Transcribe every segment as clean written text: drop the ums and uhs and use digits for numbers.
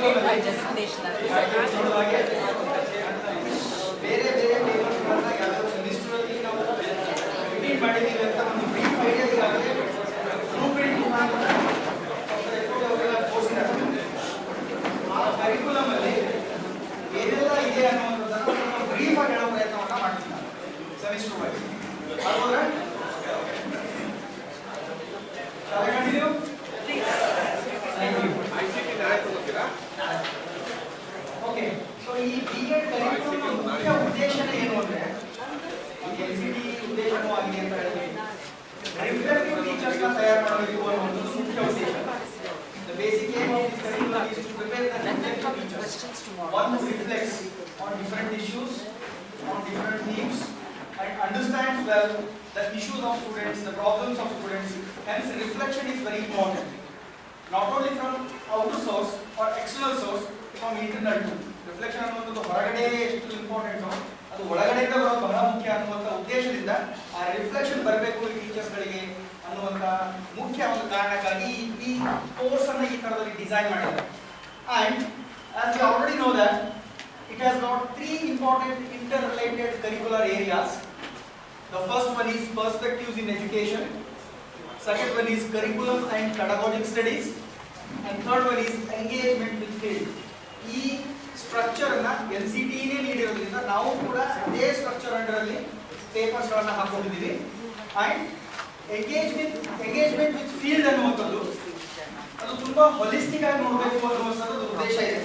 destination. ಬೇರೆ ಬೇರೆ ಪೇಪರ್ಸ್ಗಳನ್ನ ಯಾವ್ಯಾವ ಸೆಮಿಸ್ಟರಲ್ಲಿ ನಾವು ರಿಪೀಟ್ ಮಾಡಿದ್ದೀವಿ ಅಂತ ಒಂದು ಬ್ರೀಫ್ ಐಡಿಯಾ ಈಗಾಗಲೇ ಬ್ಲೂ ಪ್ರಿಂಟ್ ಆ ಕರಿಕ್ಯುಲಮ್ ಅಲ್ಲಿ ಏನೆಲ್ಲ ಇದೆ ಅನ್ನುವಂಥದ್ದನ್ನು ಬ್ರೀಫ್ ಆಗಿ ಹೇಳೋ ಪ್ರಯತ್ನವನ್ನ ಮಾಡ್ತೀನಿ ನಾನು ಸೆಮಿಸ್ಟರ್ ವೈಸ್. ಆಗ್ಬೋದಾ? ಕಂಟಿನ್ಯೂ. ಓಕೆ, ಸೊ ಈ ಬಿಎಡ್ ಕರಿಕ್ಯುಲಮ್ ಮುಖ್ಯ ಉದ್ದೇಶನೇ ಏನು ಅಂದ್ರೆ ಎನ್ಸಿಟಿ ಉದ್ದೇಶನೂ ಆಗಿದೆ ಅಂತ ಹೇಳಿದ್ವಿ. ರಿಫ್ಲೆಕ್ಟಿವ್ ಟೀಚರ್ಸ್ ನ ತಯಾರು ಮಾಡಬೇಕು ಅನ್ನೋದು ಮುಖ್ಯ ಉದ್ದೇಶ. The basic aim of this curriculum is to prepare the reflective teachers, one who reflects on different issues, on different themes, and understands well the issues of students, the problems of students. Hence, reflection is very important. Not only from outer source or external source, from internal too. Reflection ಅನ್ನುವಂಥದ್ದು ಹೊರಗಡೆ ಎಷ್ಟು important ಅದು ಒಳಗಡೆಯಿಂದ ಬರೋದು ಬಹಳ ಮುಖ್ಯ ಅನ್ನುವಂಥ ಉದ್ದೇಶದಿಂದ ಆ ರಿಫ್ಲೆಕ್ಷನ್ ಬರಬೇಕು ಈ ಟೀಚರ್ಸ್ಗಳಿಗೆ ಅನ್ನುವಂಥ ಮುಖ್ಯ ಒಂದು ಕಾರಣಕ್ಕಾಗಿ ಈ ಕೋರ್ಸ್ ಅನ್ನು ಈ ತರದಲ್ಲಿ ಡಿಸೈನ್ ಮಾಡಿದ್ದಾರೆ. And as you already know that it has got three important interrelated curricular areas. The first one is perspectives in education. Second one is curriculum and pedagogic studies, and third one is engagement with field. ಈ structure ಅನ್ನ NCT ನೇ ನೀಡಿರೋದ್ರಿಂದ ನಾವು ಕೂಡ ಅದೇ structure under ಅಲ್ಲಿ papers ಗಳನ್ನ ಹಾಕೊಂಡಿದ್ದೀವಿ. And engagement with field ಅನ್ನುವಂಥದ್ದು ಅದು ತುಂಬಾ ಹೊಲಿಸ್ಟಿಕ್ ಆಗಿ ನೋಡಬೇಕು ಅನ್ನುವಂಥದ್ದು ಉದ್ದೇಶ ಇದೆ.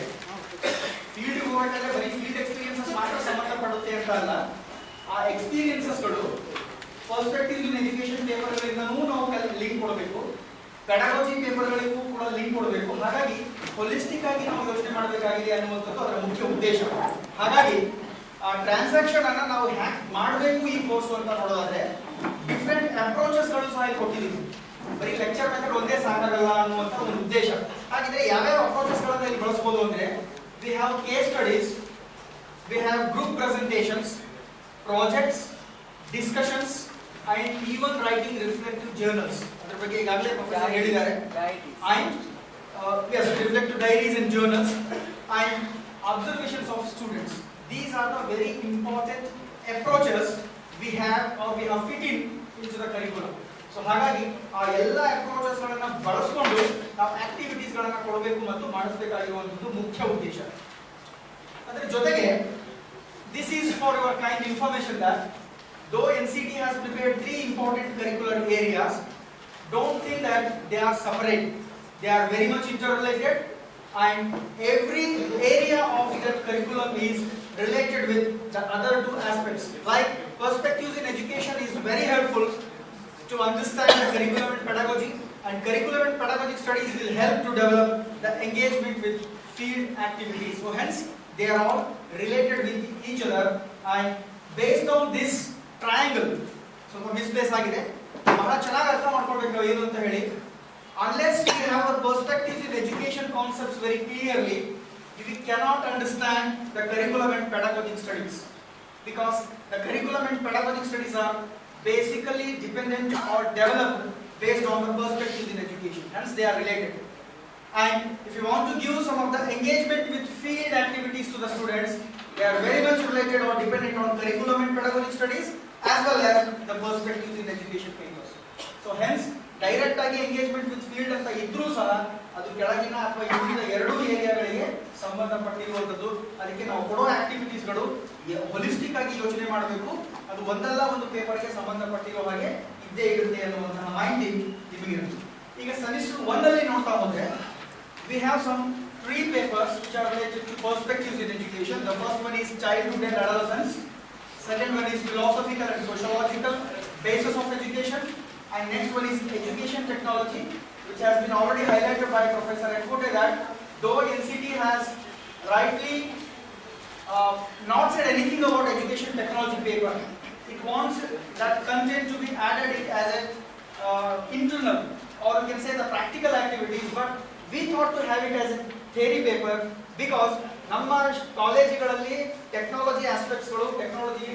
ಫೀಲ್ಡ್ ಹೋಗಬೇಕಾದ್ರೆ ಬರೀ ಫೀಲ್ಡ್ ಎಕ್ಸ್ಪೀರಿಯನ್ಸಸ್ ಮಾತ್ರ ಸಂಬಂಧಪಡುತ್ತೆ ಅಂತ ಅಲ್ಲ, ಆ ಎಕ್ಸ್ಪೀರಿಯನ್ಸಸ್ಗಳು ಪರ್ಸ್ಪೆಕ್ಟಿವ್ ಇನ್ ಎಜುಕೇಶನ್ ಪೇಪರ್ಗಳಿಂದನೂ ನಾವು ಲಿಂಕ್ ಕೊಡಬೇಕು, ಪೆಡಾಲಜಿ ಪೇಪರ್ಗಳಿಗೂ ಕೂಡ ಲಿಂಕ್ ಕೊಡಬೇಕು. ಹಾಗಾಗಿ ಹೋಲಿಸ್ಟಿಕ್ ಆಗಿ ನಾವು ಯೋಚನೆ ಮಾಡಬೇಕಾಗಿದೆ ಅನ್ನುವಂಥದ್ದು ಅದರ ಮುಖ್ಯ ಉದ್ದೇಶ. ಹಾಗಾಗಿ ಆ ಟ್ರಾನ್ಸಾಕ್ಷನ್ ಅನ್ನ ನಾವು ಹ್ಯಾಕ್ ಮಾಡಬೇಕು ಈ ಕೋರ್ಸ್ ಅಂತ ನೋಡೋದಾದ್ರೆ ಡಿಫ್ರೆಂಟ್ ಅಪ್ರೋಚಸ್ಗಳು ಸಹ ಕೊಟ್ಟಿದ್ದೀವಿ. ಬರೀ ಲೆಕ್ಚರ್ ಮೆಥಡ್ ಒಂದೇ ಸಾಕಾಗಲ್ಲ ಅನ್ನುವಂಥ ಒಂದು ಉದ್ದೇಶ. ಹಾಗಿದ್ರೆ ಯಾವ್ಯಾವ ಅಪ್ರೋಚಸ್ಗಳನ್ನ ಇಲ್ಲಿ ಬಳಸಬಹುದು ಅಂದ್ರೆ we have case studies, we have group presentations, projects, discussions and even writing reflective journals. ಅದರ ಬಗ್ಗೆ ಈಗಾಗಲೇ ಪ್ರೊಫೆಸರ್ ಹೇಳಿದ್ದಾರೆ. And yes, reflective diaries and journals and observations of students. These are the very important approaches we have fit in into the curriculum. So ಹಾಗಾಗಿ ಆ ಎಲ್ಲ approaches ಗಳನ್ನ ಬಳಸಿಕೊಂಡು ನಾವು ಆಕ್ಟಿವಿಟೀಸ್ ಗಳನ್ನ ಕೊಡಬೇಕು ಮತ್ತು ಮಾಡಿಸಬೇಕಾಗಿರುವಂತದ್ದು ಮುಖ್ಯ ಉದ್ದೇಶ. ಅದರ ಜೊತೆಗೆ this is for your kind information that though NCT has prepared three important curricular areas, don't think that they are separate. They are very much interrelated, and every area of that curriculum is related with the other two aspects. Like perspectives in education is very helpful to understand the curriculum and pedagogy, and curriculum and pedagogic studies will help to develop the engagement with field activities. So hence they are all related with each other, and based on this triangle ಸ್ವಲ್ಪ misplace ಆಗಿದೆ, ಬಹಳ ಚೆನ್ನಾಗಿ ಅರ್ಥ ಮಾಡ್ಕೊಳ್ಬೇಕು ಏನು ಅಂತ ಹೇಳಿ. Unless we have a perspectives in education concepts very clearly, we cannot understand the curriculum and pedagogic studies, because the curriculum and pedagogic studies are basically dependent or developed based on the perspectives in education, hence they are related. And if you want to give some of the engagement with field activities to the students, they are very much related or dependent on curriculum and pedagogic studies as well as the perspectives in education papers. So hence direct ಆಗಿ engagement with field ಅಂತ ಇದ್ರೂ ಸಹ ಅದು ಕೆಳಗಿನ ಅಥವಾ ಹಿಂದಿನ ಎರಡು ಏರಿಯಾಗಳಿಗೆ ಸಂಬಂಧಪಟ್ಟಿರುವಂತದ್ದು. ಅದಕ್ಕೆ ನಾವು ಕೊಡೋ ಆಕ್ಟಿವಿಟೀಸ್ ಗಳು ಹೋಲಿಸ್ಟಿಕ್ ಆಗಿ ಯೋಚನೆ ಮಾಡಬೇಕು, ಅದು ಒಂದಲ್ಲ ಒಂದು ಪೇಪರ್ಗೆ ಸಂಬಂಧಪಟ್ಟಿರೋ ಹಾಗೆ ಇದ್ದೇ ಇರುತ್ತೆ ಅನ್ನುವಂತಹ ಮಾಹಿತಿ ನಿಮಗಿರುತ್ತೆ. ಈಗ ಸೆಮಿಸ್ಟರ್ 1 ಅಲ್ಲಿ ನೋಡ್ತಾ ಹೋದ್ರೆ we have some three papers which are related to perspectives in education. The first one is childhood and adolescence, second one is philosophical and sociological basis of education, and next one is education technology, which has been already highlighted by Professor Ekote that though NCT has rightly not said anything about education technology paper, it wants that content to be added it as an internal, or you can say the practical activities, but we thought to have it as a theory paper because ನಮ್ಮ ಕಾಲೇಜುಗಳಲ್ಲಿ technology ಆಸ್ಪೆಕ್ಟ್ಸ್ಗಳು, technology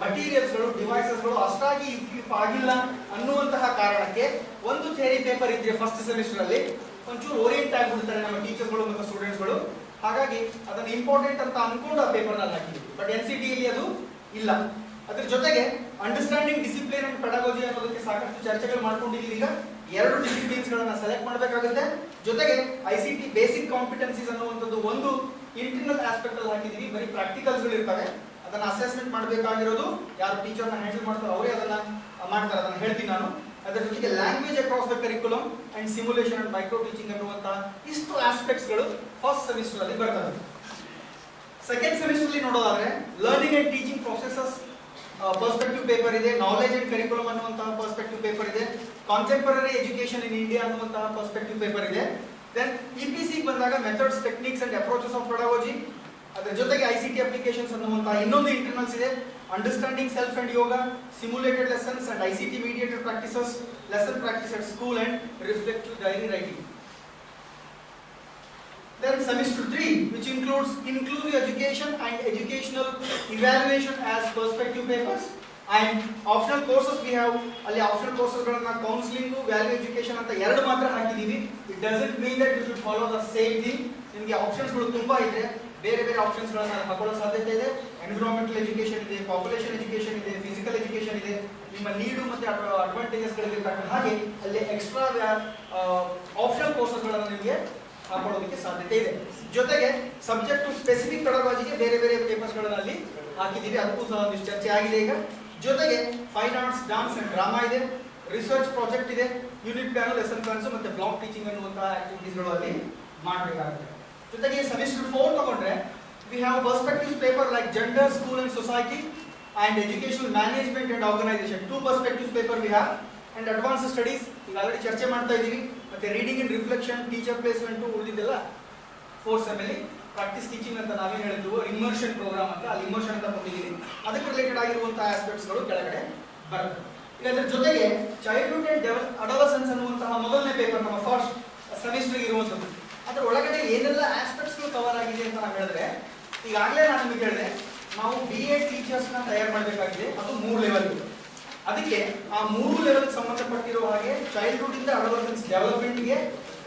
ಮಟೀರಿಯಲ್ಸ್ಗಳು, ಡಿವೈಸಸ್ಗಳು ಅಷ್ಟಾಗಿ equip ಆಗಿಲ್ಲ ಅನ್ನುವಂತಹ ಕಾರಣಕ್ಕೆ ಒಂದು theory paper ಇದ್ರೆ first semester ಅಲ್ಲಿ ಒಂಚೂರು ಓರಿಯೆಂಟ್ ಆಗಿಬಿಡ್ತಾರೆ ನಮ್ಮ ಟೀಚರ್ಸ್ಗಳು ಮತ್ತು ಸ್ಟೂಡೆಂಟ್ಸ್ಗಳು. ಹಾಗಾಗಿ ಅದನ್ನು ಇಂಪಾರ್ಟೆಂಟ್ ಅಂತ ಅನ್ಕೊಂಡು ಆ ಪೇಪರ್ನಲ್ಲಿ ಹಾಕಿದ್ವಿ. ಬಟ್ NCTಯಲ್ಲಿ ಅದು ಇಲ್ಲ. ಅದ್ರ ಜೊತೆಗೆ ಅಂಡರ್ಸ್ಟ್ಯಾಂಡಿಂಗ್ ಡಿಸಿಪ್ಲಿನ್ ಅಂಡ್ ಪೆಡಾಗೋಜಿ ಅನ್ನೋದಕ್ಕೆ ಸಾಕಷ್ಟು ಚರ್ಚೆಗಳು ಮಾಡ್ಕೊಂಡಿದ್ದೀವಿ. ಈಗ 2 ಡಿಸಿಪ್ಲಿನ್ಸ್ ಗಳನ್ನ ಸೆಲೆಕ್ಟ್ ಮಾಡಬೇಕಾಗುತ್ತೆ. ಜೊತೆಗೆ ICT ಬೇಸಿಕ್ ಕಾಂಪಿಟೆನ್ಸೀಸ್ ಅನ್ನುವಂಥದ್ದು ಒಂದು ಇಂಟರ್ನಲ್ ಆಸ್ಪೆಕ್ಟ್ ಅಲ್ಲಿ ಹಾಕಿದೀವಿ. ಬರೀ ಪ್ರಾಕ್ಟಿಕಲ್ಸ್ ಗಳು ಇರ್ತವೆ, ಅದನ್ನ ಅಸೆಸ್ಮೆಂಟ್ ಮಾಡಬೇಕಾಗಿರೋದು ಯಾರು ಟೀಚರ್ನ ಹ್ಯಾಂಡಲ್ ಮಾಡ್ತಾರೋ ಅವರೇ ಅದನ್ನ ಮಾಡ್ತಾರೆ, ಅದನ್ನ ಹೇಳ್ತೀನಿ ನಾನು. ಅದರ ಜೊತೆಗೆ language across the curriculum and simulation and micro teaching ಅನ್ನುವಂತ ಇಷ್ಟು ಆಸ್ಪೆಕ್ಟ್ಸ್ ಗಳು ಫಸ್ಟ್ ಸೆಮಿಸ್ಟರ್ ಅಲ್ಲಿ ಬರ್ತವೆ. ಸೆಕೆಂಡ್ ಸೆಮಿಸ್ಟರ್ ಅಲ್ಲಿ ನೋಡೋದಾದ್ರೆ learning and teaching processes perspective paper ಇದೆ, ನಾಲೆಜ್ ಅಂಡ್ ಕರಿಕ್ಯುಲಮ್ ಅನ್ನುವಂತಹ ಪರ್ಸ್ಪೆಕ್ಟಿವ್ ಪೇಪರ್ ಇದೆ, ಕಾಂಟೆಂಪರರಿ ಎಜುಕೇಶನ್ ಇನ್ ಇಂಡಿಯಾ ಅನ್ನುವಂತಹ ಪರ್ಸ್ಪೆಕ್ಟಿವ್ ಪೇಪರ್ ಇದೆ. ದೆನ್ EPC ಬಂದಾಗ methods, techniques and approaches of pedagogy. ಅದರ ಜೊತೆಗೆ ICT ಅಪ್ಲಿಕೇಶನ್ಸ್ ಅನ್ನುವಂತಹ ಇನ್ನೊಂದು ಇಂಟರ್ನಲ್ಸ್ ಇದೆ, understanding self and yoga, simulated lessons and ICT mediated practices, lesson practice at school and reflective diary writing. Then semester 3, which includes inclusive education and educational evaluation as perspective papers, and optional courses we have. ಅಲ್ಲಿ optional courses ಗಳನ್ನ counselling, value education ಅಂತ 2 ಮಾತ್ರ ಹಾಕಿದೀವಿ. It doesn't mean that you should follow the same thing. ನಿಮಗೆ options ಗಳು ತುಂಬಾ ಇದೆ, ಬೇರೆ ಬೇರೆ ಆಪ್ಷನ್ಸ್ ಗಳನ್ನ ಹಾಕೊಳ್ಳೋ ಸಾಧ್ಯತೆ ಇದೆ. ಎನ್ವಿರಾನ್ಮೆಂಟಲ್ ಎಜುಕೇಶನ್ ಇದೆ, ಪಾಪ್ಯುಲೇಷನ್ ಎಜುಕೇಶನ್ ಇದೆ, ಫಿಸಿಕಲ್ ಎಜುಕೇಶನ್ ಇದೆ. ನಿಮ್ಮ ನೀಡು ಮತ್ತೆ ಅಡ್ವಾಂಟೇಜಸ್ ಗಳಿಗೆ ತಕ್ಕ ಹಾಗೆ ಅಲ್ಲಿ ಎಕ್ಸ್ಟ್ರಾ ಆಪ್ಷನಲ್ ಕೋರ್ಸಸ್ ಗಳನ್ನ ನಿಮಗೆ ಹಾಕೊಳ್ಳೋದಕ್ಕೆ ಸಾಧ್ಯತೆ ಇದೆ. ಜೊತೆಗೆ ಸಬ್ಜೆಕ್ಟ್ ಟು ಸ್ಪೆಸಿಫಿಕ್ ಪೆಡಾಗೋಜಿಗೆ ಬೇರೆ ಬೇರೆ ಪೇಪರ್ಸ್ ಗಳಲ್ಲಿ ಹಾಕಿದ್ದೀವಿ, ಅದಕ್ಕೂ ಸಹ ಒಂದಿಷ್ಟು ಚರ್ಚೆ ಆಗಿದೆ ಈಗ. ಜೊತೆಗೆ fine arts, dance and drama ಇದೆ, ರಿಸರ್ಚ್ ಪ್ರಾಜೆಕ್ಟ್ ಇದೆ, ಯೂನಿಟ್ ಪ್ಲಾನ್, ಲೆಸನ್ ಪ್ಲಾನ್ಸ್ ಮತ್ತೆ ಬ್ಲಾಕ್ ಟೀಚಿಂಗ್ ಅನ್ನುವಂತಹ ಆಕ್ಟಿವಿಟೀಸ್ ಗಳು ಅಲ್ಲಿ ಮಾಡಬೇಕಾಗುತ್ತೆ. ಜೊತೆಗೆ ಸೆಮಿಸ್ಟರ್ 4 ತಗೊಂಡ್ರೆ we have perspectives paper like gender, school and society and educational management and organisation. 2 perspectives paper we have and advance studies ಈಗ already ಚರ್ಚೆ ಮಾಡ್ತಾ ಇದ್ದೀವಿ. ಮತ್ತೆ reading and reflection, teacher placement ಉಳಿದಿದ್ದೆಲ್ಲ 4th ಸೆಮ್ ಅಲ್ಲಿ ಪ್ರಾಕ್ಟೀಸ್ ಟೀಚಿಂಗ್ ಅಂತ ನಾವೇನು ಹೇಳಿದ್ವು, immersion program ಅಂತ, ಅಲ್ಲಿ ಇಮರ್ಷನ್ ಅಂತ ಕೊಟ್ಟಿದ್ದೀವಿ. ಅದಕ್ಕೆ ರಿಲೇಟೆಡ್ ಆಗಿರುವಂತಹ ಆಸ್ಪೆಕ್ಟ್ಸ್ ಗಳು ಕೆಳಗಡೆ ಬರುತ್ತೆ. ಈಗ ಅದರ ಜೊತೆಗೆ ಚೈಲ್ಡ್ಹುಡ್ ಅಂಡ್ ಅಡೋಲಸೆನ್ಸ್ ಅನ್ನುವಂತಹ ಮೊದಲನೇ ಪೇಪರ್ ನಮ್ಮ ಫಸ್ಟ್ ಸೆಮಿಸ್ಟರ್ ಇರುವಂಥದ್ದು. ಅದರ ಒಳಗಡೆ ಏನೆಲ್ಲ ಆಸ್ಪೆಕ್ಟ್ಸ್ ಗಳು ಕವರ್ ಆಗಿದೆ ಅಂತ ನಾವು ಹೇಳಿದ್ರೆ, ಈಗಾಗಲೇ ನಾನು ನಿಮಗೆ ಹೇಳಿದೆ ನಾವು BA ಟೀಚರ್ಸ್ ನ ತಯಾರು ಮಾಡಬೇಕಾಗಿದೆ. ಅದು 3 ಲೆವೆಲ್ ಇದೆ. ಅದಕ್ಕೆ ಆ 3 ಲೆವೆಲ್ ಸಂಬಂಧಪಟ್ಟಿರುವ ಹಾಗೆ ಚೈಲ್ಡ್ಹುಡ್ ಇಂದ ಅಡೋಲಸೆನ್ಸ್ ಡೆವಲಪ್ಮೆಂಟ್ ಗೆ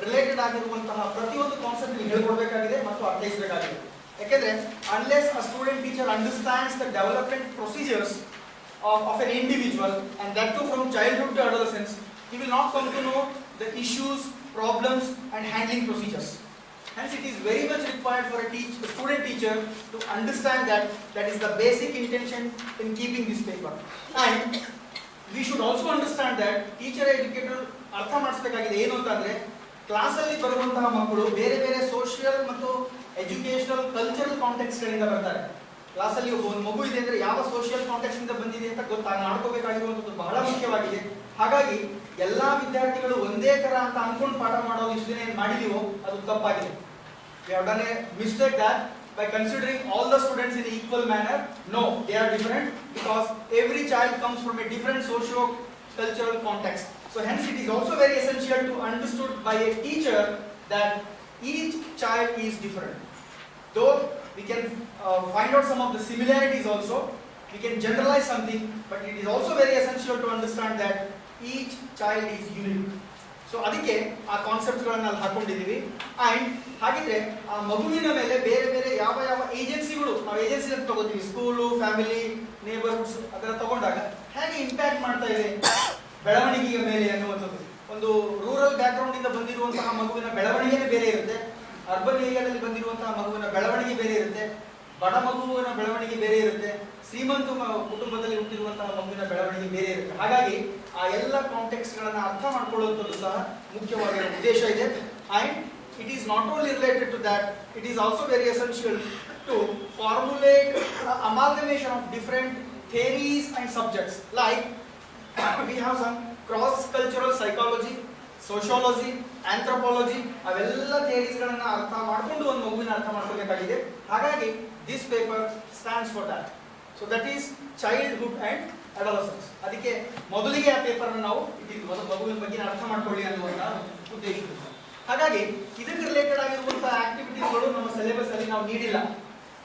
ರಿಲೇಟೆಡ್ ಆಗಿರುವಂತಹ ಪ್ರತಿಯೊಂದು ಕಾನ್ಸೆಪ್ಟ್ ಹೇಳ್ಕೊಡ್ಬೇಕಾಗಿದೆ ಮತ್ತು ಅರ್ಥೈಸಬೇಕಾಗಿದೆ. ಯಾಕೆಂದ್ರೆ unless a student teacher understands the development procedures of an individual and that too from childhood to adolescence, he will not come to know the issues, problems and handling procedures. Hence it is very much required for a student teacher to understand that is the basic intention in keeping this paper. And we should also understand that teacher educator ಅರ್ಥ ಮಾಡಿಸಬೇಕಾಗಿದೆ ಏನು ಅಂತಂದ್ರೆ, class ಅಲ್ಲಿ ಬರುವಂತಹ ಮಕ್ಕಳು ಬೇರೆ ಬೇರೆ social ಮತ್ತು educational cultural context ಗಳಿಂದ ಬರ್ತಾರೆ. ಕ್ಲಾಸ್ ಅಲ್ಲಿ ಒಂದು ಮಗು ಇದೆ ಅಂದ್ರೆ ಯಾವ ಸೋಷಿಯಲ್ ಕಾಂಟೆಕ್ಸ್ಟ್ ಇಂದ ಬಂದಿದೆ ಅಂತ ಮಾಡ್ಕೋಬೇಕಾಗಿರುವಂತದ್ದು ಬಹಳ ಮುಖ್ಯವಾಗಿದೆ. ಹಾಗಾಗಿ ಎಲ್ಲಾ ವಿದ್ಯಾರ್ಥಿಗಳು ಒಂದೇ ತರ ಅಂತ ಅನ್ಕೊಂಡು ಪಾಠ ಮಾಡೋದು ಇಷ್ಟು ದಿನ ಏನ್ ಮಾಡಿದೀವೋ ಅದು ತಪ್ಪಾಗಿದೆ. We have done a mistake that by considering all the students in equal manner. No, they are different because every child comes from a different socio-cultural context. So hence it is also very essential to understood by a teacher that each child is different. Though we can find out some of the similarities also, we can generalize something, but it is also very essential to understand that each child is unique. So ಅದಕ್ಕೆ ಆ concepts ಗಳನ್ನ ಅಲ್ಲಿ ಹಾಕೊಂಡಿದ್ದೀವಿ. And ಹಾಗಿದ್ರೆ ಆ ಮಗುವಿನ ಮೇಲೆ ಬೇರೆ ಬೇರೆ ಯಾವ ಯಾವ ಏಜೆನ್ಸಿಗಳು, ನಾವು ಏಜೆನ್ಸಿ ಅಂತ ತಗೋತೀವಿ, ಸ್ಕೂಲು, ಫ್ಯಾಮಿಲಿ, ನೇಬರ್ಹುಡ್ಸ್ ಅದರ ತಗೊಂಡಾಗ ಹೇಗೆ ಇಂಪ್ಯಾಕ್ಟ್ ಮಾಡ್ತಾ ಇದೆ ಬೆಳವಣಿಗೆಯ ಮೇಲೆ ಅನ್ನುವಂಥದ್ದು. ಒಂದು ರೂರಲ್ ಬ್ಯಾಕ್ ಗ್ರೌಂಡ್ ಇಂದ ಬಂದಿರುವಂತಹ ಮಗುವಿನ ಬೆಳವಣಿಗೆನೇ ಬೇರೆ ಇರುತ್ತೆ, ಅರ್ಬನ್ ಏರಿಯಾದಲ್ಲಿ ಬಂದಿರುವಂತಹ ಮಗುವಿನ ಬೆಳವಣಿಗೆ ಬೇರೆ ಇರುತ್ತೆ, ಬಡ ಮಗುವಿನ ಬೆಳವಣಿಗೆ ಬೇರೆ ಇರುತ್ತೆ, ಶ್ರೀಮಂತ ಕುಟುಂಬದಲ್ಲಿ ಹುಟ್ಟಿರುವಂತಹ ಮಗುವಿನ ಬೆಳವಣಿಗೆ ಬೇರೆ ಇರುತ್ತೆ. ಹಾಗಾಗಿ ಆ ಎಲ್ಲ ಕಾಂಟೆಕ್ಸ್ಟ್ ಗಳನ್ನ ಅರ್ಥ ಮಾಡ್ಕೊಳ್ಳುವಂಥದ್ದು ಸಹ ಮುಖ್ಯವಾಗಿರುವ ಉದ್ದೇಶ ಇದೆ. And it is not only related to that, it is also very essential to formulate amalgamation of different theories and subjects. Like we have some cross cultural psychology, sociology, anthropology, ಅವೆಲ್ಲ theories ಗಳನ್ನ ಅರ್ಥ ಮಾಡಿಕೊಂಡು ಒಂದು ಮಗುವಿನ ಅರ್ಥ ಮಾಡ್ಕೋಬೇಕಾಗಿದೆ. ಹಾಗಾಗಿ this paper stands for that. So that is childhood and adolescence. ಅದಕ್ಕೆ ಮೊದಲಿಗೆ ಆ ಪೇಪರ್ ಅನ್ನು ನಾವು ಮಗುವಿನ ಬಗ್ಗೆ ಅರ್ಥ ಮಾಡ್ಕೊಳ್ಳಿ ಅನ್ನುವಂತ ಉದ್ದೇಶ. ಹಾಗಾಗಿ ಇದಕ್ಕೆ ರಿಲೇಟೆಡ್ ಆಗಿರುವಂತಹ ಆಕ್ಟಿವಿಟೀಸ್ಗಳು ನಮ್ಮ ಸಿಲೆಬಸ್ ಅಲ್ಲಿ ನಾವು ನೀಡಿಲ್ಲ,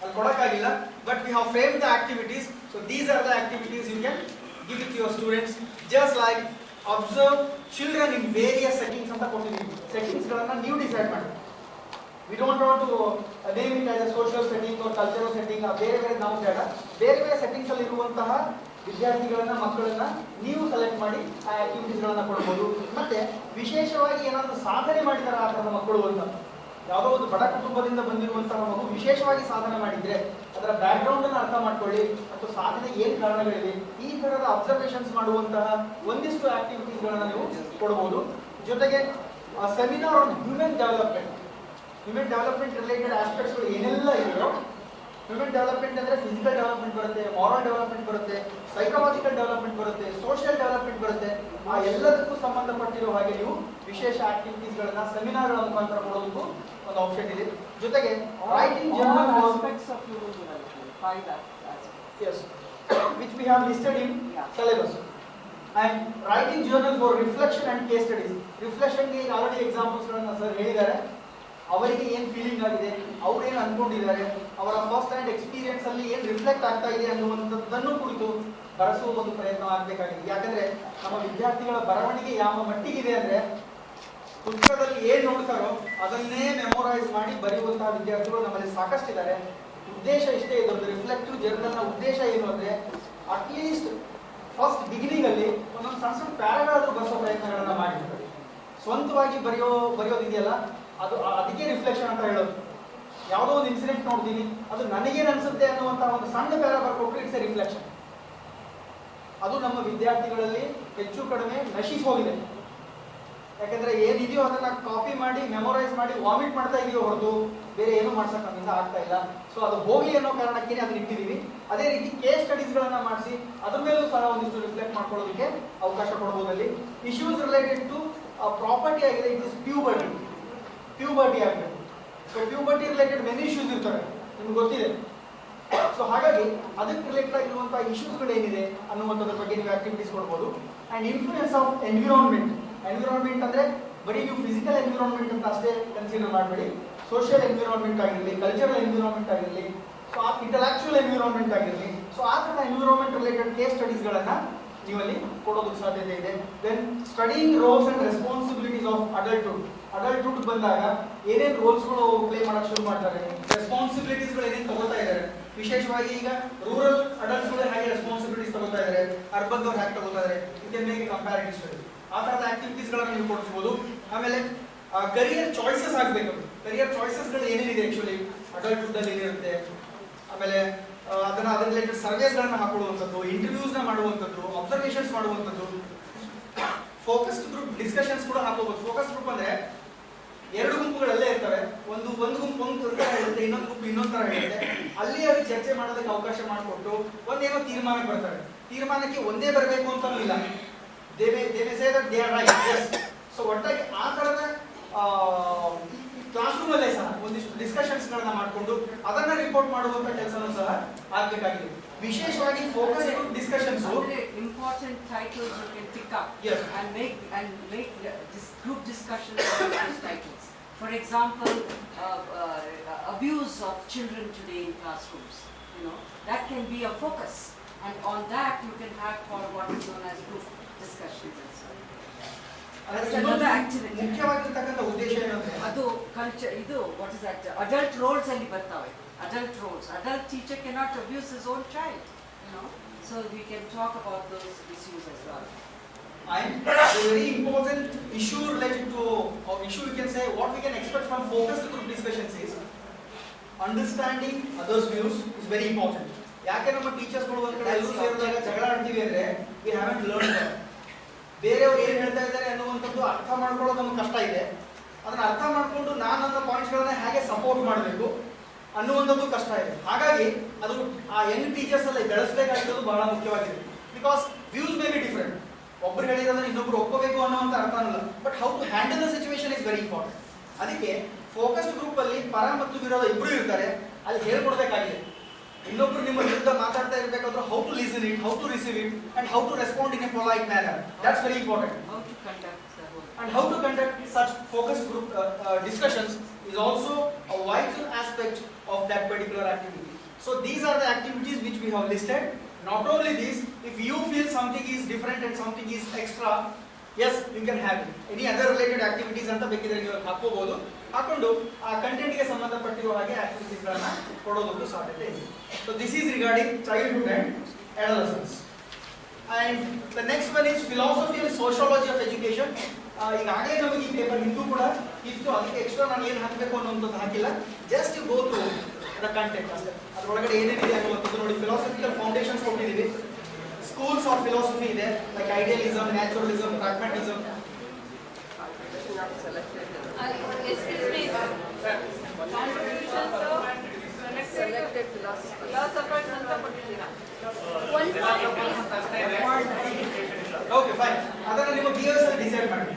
ಅಲ್ಲಿ ಕೊಡಕ್ಕಾಗಿಲ್ಲ. But we have framed the activities. So these are the activities you can give it to your students. Just like observe children in various settings ಅಂತ ಕೊಟ್ಟಿದ್ದೀವಿ. ಸೆಟ್ಟಿಂಗ್ಸ್ ಗಳನ್ನ ನೀವು ಡಿಸೈಡ್ ಮಾಡಿ. We don't want to name it as a social setting or cultural setting. ಬೇರೆ ಬೇರೆ ನಾವು ಬೇಡ. ಬೇರೆ ಬೇರೆ ಸೆಟ್ಟಿಂಗ್ಸ್ ಅಲ್ಲಿ ಇರುವಂತಹ ವಿದ್ಯಾರ್ಥಿಗಳನ್ನ ಮಕ್ಕಳನ್ನ ನೀವು ಸೆಲೆಕ್ಟ್ ಮಾಡಿ ಆ ಆಕ್ಟಿವಿಟೀಸ್ ಗಳನ್ನ ಕೊಡ್ಬೋದು. ಮತ್ತೆ ವಿಶೇಷವಾಗಿ ಏನಾದರೂ ಸಾಧನೆ ಮಾಡಿದಾರ ಆ ಥರದ ಮಕ್ಕಳು ಅಂತ, ಯಾವುದೋ ಒಂದು ಬಡ ಕುಟುಂಬದಿಂದ ಬಂದಿರುವಂತಹ ಮಗು ವಿಶೇಷವಾಗಿ ಸಾಧನೆ ಮಾಡಿದ್ರೆ ಅದರ ಬ್ಯಾಕ್ ಗ್ರೌಂಡ್ ಅನ್ನು ಅರ್ಥ ಮಾಡ್ಕೊಳ್ಳಿ ಮತ್ತು ಸಾಧನೆಗೆ ಏನು ಕಾರಣಗಳಿವೆ ಈ ತರದ ಅಬ್ಸರ್ವೇಷನ್ಸ್ ಮಾಡುವಂತಹ ಒಂದಿಷ್ಟು ಆಕ್ಟಿವಿಟೀಸ್ ಗಳನ್ನ ನೀವು ಕೊಡಬಹುದು. ಜೊತೆಗೆ seminar on human development related aspects ಗಳು ಏನೆಲ್ಲ ಇದೆಯೋ, ಹ್ಯೂಮನ್ ಡೆವಲಪ್ಮೆಂಟ್ ಅಂದ್ರೆ ಫಿಸಿಕಲ್ ಡೆವಲಪ್ಮೆಂಟ್ ಬರುತ್ತೆ, ಮಾರಲ್ ಡೆವಲಪ್ಮೆಂಟ್ ಬರುತ್ತೆ, ಸೈಕಲಾಜಿಕಲ್ ಡೆವಲಪ್ಮೆಂಟ್ ಬರುತ್ತೆ, ಸೋಷಿಯಲ್ ಡೆವಲಪ್ಮೆಂಟ್ ಬರುತ್ತೆ. ಆ ಎಲ್ಲದಕ್ಕೂ ಸಂಬಂಧಪಟ್ಟಿರೋ ಹಾಗೆ ನೀವು ವಿಶೇಷ ಆಕ್ಟಿವಿಟೀಸ್ ಗಳನ್ನ ಸೆಮಿನಾರ್ಗಳ ಮುಖಾಂತರ ಕೊಡೋದಕ್ಕೂ ಒಂದು ಆಪ್ಷನ್ ಇದೆ. ಜೊತೆಗೆ writing journal aspects of human development 5 aspects, yes, which we have listed in syllabus. And writing journal for reflection and case studies. Reflection ಗೆ ಆಲ್ರೆಡಿ ಎಕ್ಸಾಂಪಲ್ಸ್ ಗಳನ್ನ ಸರ್ ಹೇಳಿದ್ದಾರೆ. ಅವರಿಗೆ ಏನು ಫೀಲಿಂಗ್ ಆಗಿದೆ, ಅವ್ರು ಏನು ಅನ್ಕೊಂಡಿದ್ದಾರೆ, ಅವರ ಫಸ್ಟ್ ಹ್ಯಾಂಡ್ ಎಕ್ಸ್ಪೀರಿಯನ್ಸ್ ಅಲ್ಲಿ ಏನು ರಿಫ್ಲೆಕ್ಟ್ ಆಗ್ತಾ ಇದೆ ಅನ್ನುವಂಥದ್ದನ್ನು ಕುರಿತು ಬರೆಸುವ ಒಂದು ಪ್ರಯತ್ನ ಆಗಬೇಕಾಗಿದೆ. ಯಾಕಂದ್ರೆ ನಮ್ಮ ವಿದ್ಯಾರ್ಥಿಗಳ ಬರವಣಿಗೆ ಯಾವ ಮಟ್ಟಿಗಿದೆ ಅಂದ್ರೆ ಪುಸ್ತಕದಲ್ಲಿ ಏನು ನೋಡ್ತಾರೋ ಅದನ್ನೇ ಮೆಮೊರೈಸ್ ಮಾಡಿ ಬರೆಯುವಂತಹ ವಿದ್ಯಾರ್ಥಿಗಳು ನಮ್ಮಲ್ಲಿ ಸಾಕಷ್ಟಿದ್ದಾರೆ. ಉದ್ದೇಶ ಇಷ್ಟೇ ಇದೊಂದು ರಿಫ್ಲೆಕ್ಟಿವ್ ಜರ್ನಲ್ನ ಉದ್ದೇಶ ಏನು ಅಂದ್ರೆ ಅಟ್ಲೀಸ್ಟ್ ಫಸ್ಟ್ ಬಿಗಿನಿಂಗ್ ಅಲ್ಲಿ ಒಂದೊಂದು ಸಣ್ಣ ಸಣ್ಣ ಪ್ಯಾರಾಗಳಾದ್ರೂ ಬರೆಸೋ ಪ್ರಯತ್ನಗಳನ್ನ ಮಾಡಿರ್ತಾರೆ. ಸ್ವಂತವಾಗಿ ಬರೆಯೋದಿದೆಯಲ್ಲ ಅದು ಅದಕ್ಕೆ ರಿಫ್ಲೆಕ್ಷನ್ ಅಂತ ಹೇಳೋದು. ಯಾವುದೋ ಒಂದು ಇನ್ಸಿಡೆಂಟ್ ನೋಡ್ತೀನಿ ಅದು ನನಗೇನು ಅನ್ಸುತ್ತೆ ಅನ್ನುವಂತಹ ಒಂದು ಸಣ್ಣ ಪ್ಯಾರಾ ಬರ್ಕೊಟ್ರೆ ಇಟ್ಸ್ ಎ ರಿಫ್ಲೆಕ್ಷನ್. ಅದು ನಮ್ಮ ವಿದ್ಯಾರ್ಥಿಗಳಲ್ಲಿ ಹೆಚ್ಚು ಕಡಿಮೆ ನಶಿಸಿ ಹೋಗಿದೆ. ಯಾಕಂದ್ರೆ ಏನಿದೆಯೋ ಅದನ್ನ ಕಾಪಿ ಮಾಡಿ ಮೆಮೊರೈಸ್ ಮಾಡಿ ವಾಮಿಟ್ ಮಾಡ್ತಾ ಇದೆಯೋ ಹೊರತು ಬೇರೆ ಏನು ಮಾಡ್ಸಕ್ ನಮ್ಮಿಂದ ಆಗ್ತಾ ಇಲ್ಲ. ಸೊ ಅದು ಹೋಗ್ಲಿ ಅನ್ನೋ ಕಾರಣಕ್ಕೆ ಅದನ್ನ ಇಟ್ಟಿದೀವಿ. ಅದೇ ರೀತಿ ಕೇಸ್ ಸ್ಟಡೀಸ್ ಗಳನ್ನ ಮಾಡಿಸಿ ಅದ್ರ ಮೇಲೂ ಸಹ ಒಂದಿಷ್ಟು ರಿಫ್ಲೆಕ್ಟ್ ಮಾಡ್ಕೊಳ್ಳೋದಕ್ಕೆ ಅವಕಾಶ ಕೊಡಬಹುದಲ್ಲಿ. ಇಶ್ಯೂಸ್ ರಿಲೇಟೆಡ್ ಟು ಪ್ರಾಪರ್ಟಿ ಆಗಿದೆ, ಇಟ್ ಇಸ್ ಪ್ಯೂಬರ್ಟಿ ಆಗಬೇಕು. So puberty related many issues ಇರ್ತವೆ, ನಿಮ್ಗೆ ಗೊತ್ತಿದೆ. ಸೊ ಹಾಗಾಗಿ ಅದಕ್ಕೆ ರಿಲೇಟೆಡ್ ಆಗಿರುವಂತಹ ಇಶ್ಯೂಸ್ಗಳು ಏನಿದೆ ಅನ್ನುವಂಥದ್ರ ಬಗ್ಗೆ ನೀವು ಆಕ್ಟಿವಿಟೀಸ್ ಕೊಡ್ಬೋದು. ಅಂಡ್ ಇನ್ಫ್ಲೂಯೆನ್ಸ್ ಆಫ್ ಎನ್ವಿರಾನ್ಮೆಂಟ್ ಅಂದ್ರೆ ಬರೀ ನೀವು ಫಿಸಿಕಲ್ ಎನ್ವಿರಾನ್ಮೆಂಟ್ ಅಂತ ಅಷ್ಟೇ ಕನ್ಸಿಡರ್ ಮಾಡಬೇಡಿ. ಸೋಷಿಯಲ್ ಎನ್ವಿರಾನ್ಮೆಂಟ್ ಆಗಿರಲಿ, ಕಲ್ಚರಲ್ ಎನ್ವಿರಾನ್ಮೆಂಟ್ ಆಗಿರಲಿ, ಸೊ ಆ ಇಂಟೆಲೆಕ್ಚುಯಲ್ ಎನ್ವಿರಾನ್ಮೆಂಟ್ ಆಗಿರಲಿ, ಸೊ ಆ ಥರದ ಎನ್ವಿರಾನ್ಮೆಂಟ್ ರಿಲೇಟೆಡ್ ಕೇಸ್ ಸ್ಟಡೀಸ್ಗಳನ್ನ ನೀವಲ್ಲಿ ಕೊಡೋದಕ್ಕೆ ಸಾಧ್ಯತೆ ಇದೆ. Then studying roles and responsibilities of adulthood ಬಂದಾಗ ಏನೇನು ರೋಲ್ಸ್ಗಳು ಪ್ಲೇ ಮಾಡಕ್ಕೆ ಶುರು ಮಾಡ್ತಾರೆ, ರೆಸ್ಪಾನ್ಸಿಬಿಲಿಟೀಸ್ಗಳು ಏನೇನು ತಗೋತಾ ಇದ್ದಾರೆ. ವಿಶೇಷವಾಗಿ ಈಗ ರೂರಲ್ ಅಡಲ್ಟ್ಸ್ಗಳು ಹೇಗೆ ರೆಸ್ಪಾನ್ಸಿಬಿಲಿಟೀಸ್ ತಗೋತಾ ಇದ್ದಾರೆ, ಅರ್ಬನ್ ಅವ್ರು ಹೇಗೆ ತಗೋತಾ ಇದ್ದಾರೆ, ಇದಕ್ಕೆ ಕಂಪ್ಯಾರಿಟಿವ್ ಸ್ಟಡಿ ಆ ಥರದ ಆಕ್ಟಿವಿಟೀಸ್ಗಳನ್ನು ನೀವು ಕೊಡಿಸ್ಬೋದು. ಆಮೇಲೆ ಕರಿಯರ್ ಚಾಯ್ಸಸ್ ಆಗಬೇಕು. ಕರಿಯರ್ ಚಾಯ್ಸಸ್ಗಳು ಏನೇನಿದೆ ಆಕ್ಚುಲಿ ಅಡಲ್ಟ್ಹುಡ್ ಅಲ್ಲಿ ಏನಿರುತ್ತೆ, ಆಮೇಲೆ ಅದನ್ನ ಅದರ ರಿಲೇಟೆಡ್ ಸರ್ವೇಸ್ಗಳನ್ನ ಹಾಕೊಳ್ಳುವಂಥದ್ದು, ಇಂಟರ್ವ್ಯೂಸ್ನ ಮಾಡುವಂಥದ್ದು, ಅಬ್ಸರ್ವೇಷನ್ಸ್ ಮಾಡುವಂಥದ್ದು, ಫೋಕಸ್ ಗ್ರೂಪ್ ಡಿಸ್ಕಷನ್ಸ್ ಕೂಡ ಹಾಕೋಬಹುದು. ಫೋಕಸ್ ಗ್ರೂಪ್ ಅಂದ್ರೆ ಎರಡು ಗುಂಪುಗಳಲ್ಲೇ ಇರ್ತವೆ. ಒಂದು ಗುಂಪು ಒಂದು ತರ ಹೇಳುತ್ತೆ, ಇನ್ನೊಂದು ಗುಂಪು ಇನ್ನೊಂದು ತರ ಹೇಳುತ್ತೆ. ಅಲ್ಲಿ ಅದು ಚರ್ಚೆ ಮಾಡೋದಕ್ಕೆ ಅವಕಾಶ ಮಾಡಿಕೊಟ್ಟು ಒಂದೇನೋ ತೀರ್ಮಾನಕ್ಕೆ ಬರ್ತಾರೆ. ತೀರ್ಮಾನಕ್ಕೆ ಒಂದೇ ಬರಬೇಕು ಅಂತಲೂ ಇಲ್ಲ. they may say that they are right, yes. So ಒಟ್ಟಾಗಿ ಆ ತರದ ಕ್ಲಾಸ್ ರೂಮ್ ಅಲ್ಲೇ ಸಹ ಒಂದಿಷ್ಟು ಡಿಸ್ಕಷನ್ಸ್ ಗಳನ್ನ ಮಾಡಿಕೊಂಡು ಅದನ್ನ ರಿಪೋರ್ಟ್ ಮಾಡುವಂತ ಕೆಲಸನೂ ಸಹ ಆಗಬೇಕಾಗಿದೆ. ವಿಶೇಷವಾಗಿ focus group discussions important titles you can pick up yes and make this group discussions on those titles. For example, abuse of children today in classrooms, you know, that can be a focus, and on that you can have for what is known as group discussions and so on. That's another activity. ಮುಖ್ಯವಾಗಿರತಕ್ಕಂತ ಉದ್ದೇಶ ಏನಂದ್ರೆ ಅದು culture, ಇದು what is that, adult roles ಅಲ್ಲಿ ಬರ್ತವೆ. adult roles, adult teacher cannot abuse his own child, you know, so we can talk about those issues as well. And a very important issue related to, or issue we can say, what we can expect from focused group discussions is understanding others' views is very important. ಯಾಕೆ ನಮ್ಮ ಟೀಚರ್ಸ್ಗಳು ಒಂದ್ ಕಡೆ ಎಲ್ಲರೂ ಸೇರಿದಾಗ ಜಗಳ ಆಡ್ತೀವಿ ಅಂದ್ರೆ we haven't learned that. ಬೇರೆಯವರು ಏನು ಹೇಳ್ತಾ ಇದ್ದಾರೆ ಅನ್ನುವಂಥದ್ದು ಅರ್ಥ ಮಾಡ್ಕೊಳ್ಳೋದು ನಮ್ಗೆ ಕಷ್ಟ ಇದೆ. ಅದನ್ನ ಅರ್ಥ ಮಾಡ್ಕೊಂಡು ನಾನು ನನ್ನ ಪಾಯಿಂಟ್ಸ್ಗಳನ್ನ ಹೇಗೆ ಸಪೋರ್ಟ್ ಮಾಡಬೇಕು ಅನ್ನುವಂಥದ್ದು ಕಷ್ಟ ಇದೆ. ಹಾಗಾಗಿ ಅದು ಆ ಯಂಗ್ ಟೀಚರ್ಸ್ ಅಲ್ಲಿ ಬೆಳೆಸಬೇಕಾಗಿರೋದು ಬಹಳ ಮುಖ್ಯವಾಗಿದೆ. Because views may be different. ಒಬ್ಬರು ಹೇಳಿರೋದನ್ನ ಇನ್ನೊಬ್ರು ಒಪ್ಪಬೇಕು ಅನ್ನುವಂಥ ಅರ್ಥ ಅನ್ನಲ್ಲ. But how to handle the situation is very important. ಅದಕ್ಕೆ ಫೋಕಸ್ಡ್ ಗ್ರೂಪ್ ಅಲ್ಲಿ ಪರ ಮತ್ತು ವಿರೋಧ ಇಬ್ಬರು ಇರ್ತಾರೆ. ಅಲ್ಲಿ ಹೇಳ್ಕೊಡ್ಬೇಕಾಗಿದೆ. ಇನ್ನೊಬ್ರು ನಿಮ್ಮ ವಿರುದ್ಧ ಮಾತಾಡ್ತಾ ಇರಬೇಕಾದ್ರೆ how to listen it, how to receive it, and how to respond in a polite manner. That's very important. How to conduct the whole, And how to conduct such focus group discussions is also a vital aspect of that particular activity. So these are the activities which we have listed. Not only this, if you feel something is different and something is extra, as you can have any other related activities ಅಂತ ಬೇಕಿದ್ರೆ ನೀವು ಹಾಕೋಬಹುದು. ಹಾಕೊಂಡು ಆ ಕಂಟೆಂಟ್ಗೆ ಸಂಬಂಧಪಟ್ಟಿರುವ ಹಾಗೆ ಆಕ್ಟಿವಿಟೀಸ್ಗಳನ್ನ ಕೊಡೋದಕ್ಕೂ ಸಾಧ್ಯತೆ ಇದೆ. So this is regarding childhood and adolescence. And the next one is philosophy and sociology of education. ಈಗಾಗಲೇ ನಮಗೆ ಈ ಪೇಪರ್ ಹಿಂದೂ ಕೂಡ ಇತ್ತು, ಅದಕ್ಕೆ ಎಕ್ಸ್ಟ್ರಾ ನಾನು ಏನು ಹಾಕಬೇಕು ಅನ್ನೋಂಥದ್ದು ಹಾಕಿಲ್ಲ. Just you go through the content ಅಷ್ಟೇ. ಅದರೊಳಗಡೆ ಏನೇನಿದೆ ಅನ್ನುವಂಥದ್ದು ನೋಡಿ. ಫಿಲಾಸಫಿಕಲ್ ಫೌಂಡೇಶನ್ಸ್ ಕೊಟ್ಟಿದ್ದೀವಿ. ಸ್ಕೂಲ್ಸ್ ಆಫ್ ಫಿಲಾಸಫಿ ಇದೆ, like idealism, naturalism, pragmatism. Selected philosophers ಅಂತ ಕೊಟ್ಟಿದ್ದೀರಾ? Okay fine. ಅದನ್ನ ನಿಮ್ಮ BOS ಅಲ್ಲಿ ಡಿಸೈಡ್ ಮಾಡಿ.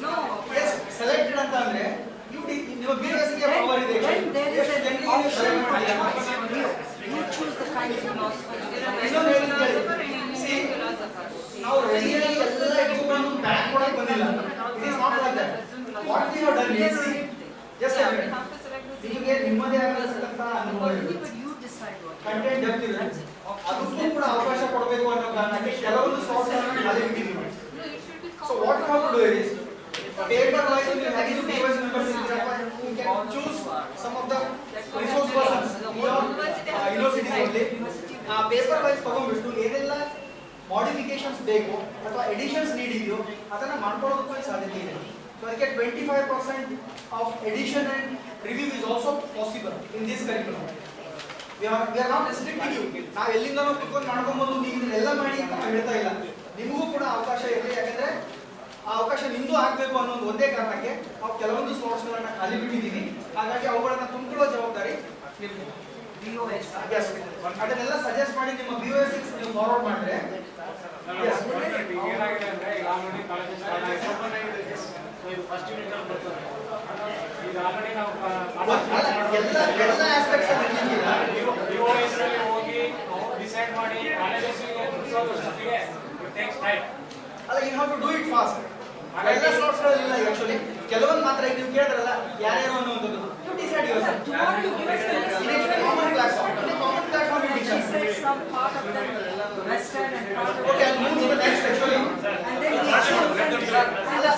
No. Yes, selected ಅಂತ ಅಂದ್ರೆ ನಿಮ್ಮ BOS ಗೆ ಪವರ್ ಇದೆ. When there is an option for choice, you choose the kind of philosopher. See, ನಾವು ರೆಡಿಯಾಗಿ ಎಲ್ಲ ಇಟ್ಕೊಂಡು ಬ್ಯಾಕ್ ಕೊಡಕ್ಕೆ ಬಂದಿಲ್ಲ. It is not like that. What we have done is, just a minute. ನಿಮಗೆ ನಿಮ್ಮದೇ ಆಗಿರತಕ್ಕಂತ ಅನುಭವ ಇದೆ. ಕಂಟೆಂಟ್ ಹೇಳ್ತಿದ್ರೆ ಅದಕ್ಕೂ ಕೂಡ ಅವಕಾಶ ಕೊಡಬೇಕು ಅನ್ನೋ ಕಾರಣಕ್ಕೆ ಕೆಲವೊಂದು ಸ್ಲಾಟ್ಸ್ ಅನ್ನು ಖಾಲಿ ಬಿಟ್ಟಿದ್ದೀವಿ. So what you have to do is paper wise you have to BOS members in you can choose some of the resource persons universities ಅಲ್ಲಿ ಆ ಪೇಪರ್ ವೈಸ್ ತಗೊಂಡ್ಬಿಟ್ಟು ಏನೆಲ್ಲ ಮಾಡಿಫಿಕೇಶನ್ಸ್ ಬೇಕು ಅಥವಾ ಎಡಿಷನ್ಸ್ ನೀಡ್ ಇದೆಯೋ ಅದನ್ನ ಮಾಡ್ಕೊಳ್ಳೋದಕ್ಕೂ ಸಾಧ್ಯತೆ ಇದೆ. ಸೊ ಅದಕ್ಕೆ 25% of addition and review is also possible in this curriculum. We are not restricting you. ನಾವು ಎಲ್ಲಿಂದನೋ ಕುತ್ಕೊಂಡು ಮಾಡ್ಕೊಂಡ್ಬಂದು ನೀವು ಇದನ್ನೆಲ್ಲ ಮಾಡಿ ಅಂತ ನಾವು ಹೇಳ್ತಾ ಇಲ್ಲ. ನಿಮಗೂ ಕೂಡ ಅವಕಾಶ ಇರಲಿ, ಯಾಕಂದ್ರೆ ಆ ಅವಕಾಶ ನಿಮ್ದು ಆಗಬೇಕು ಅನ್ನೋ ಒಂದೇ ಕಾರಣಕ್ಕೆ ನಾವು ಕೆಲವೊಂದು ಸ್ಲಾಟ್ಸ್ಗಳನ್ನ ಖಾಲಿ ಬಿಟ್ಟಿದ್ದೀವಿ. ಹಾಗಾಗಿ ಅವುಗಳನ್ನ ತುಂಬಿಕೊಳ್ಳೋ ಜವಾಬ್ದಾರಿ ನಿಮ್ದು. BOS ಅದನ್ನೆಲ್ಲ ಸಜೆಸ್ಟ್ ಮಾಡಿ ನಿಮ್ಮ BOS ನೀವು ಫಾರ್ವರ್ಡ್ ಮಾಡಿದ್ರೆ ಏನಾಗಿದೆ ಅಂದ್ರೆ ಈಗ ಆಲ್ರೆಡಿ ಕಾಲೇಜ್ ಫಸ್ಟ್ ಯೂನಿಟ್ ಅಲ್ಲಿ ಬರ್ತಾರೆ. ಈಗ ಆಲ್ರೆಡಿ ನಾವು ಎಲ್ಲ ಆಸ್ಪೆಕ್ಟ್ಸ್ BOS ಅಲ್ಲಿ ಹೋಗಿ ಡಿಸೈಡ್ ಮಾಡಿ ಕಾಲೇಜಸ್ಗೆ ಮುಗಿಸೋದಷ್ಟೊತ್ತಿಗೆ ಟೇಕ್ಸ್ ಟೈಮ್. ಅಲ್ಲ, you have to do it fast. ಎಲ್ಲ ಸ್ಲಾಟ್ಸ್ಗಳಿಲ್ಲ ಆಕ್ಚುಲಿ, ಕೆಲವೊಂದು ಮಾತ್ರ. ಈಗ ನೀವು ಕೇಳಿದ್ರಲ್ಲ ಯಾರ್ಯಾರು ಅನ್ನುವಂಥದ್ದು, you decide yourself. Common platform you decide. Okay, I'll move to the next actually. And then we choose and the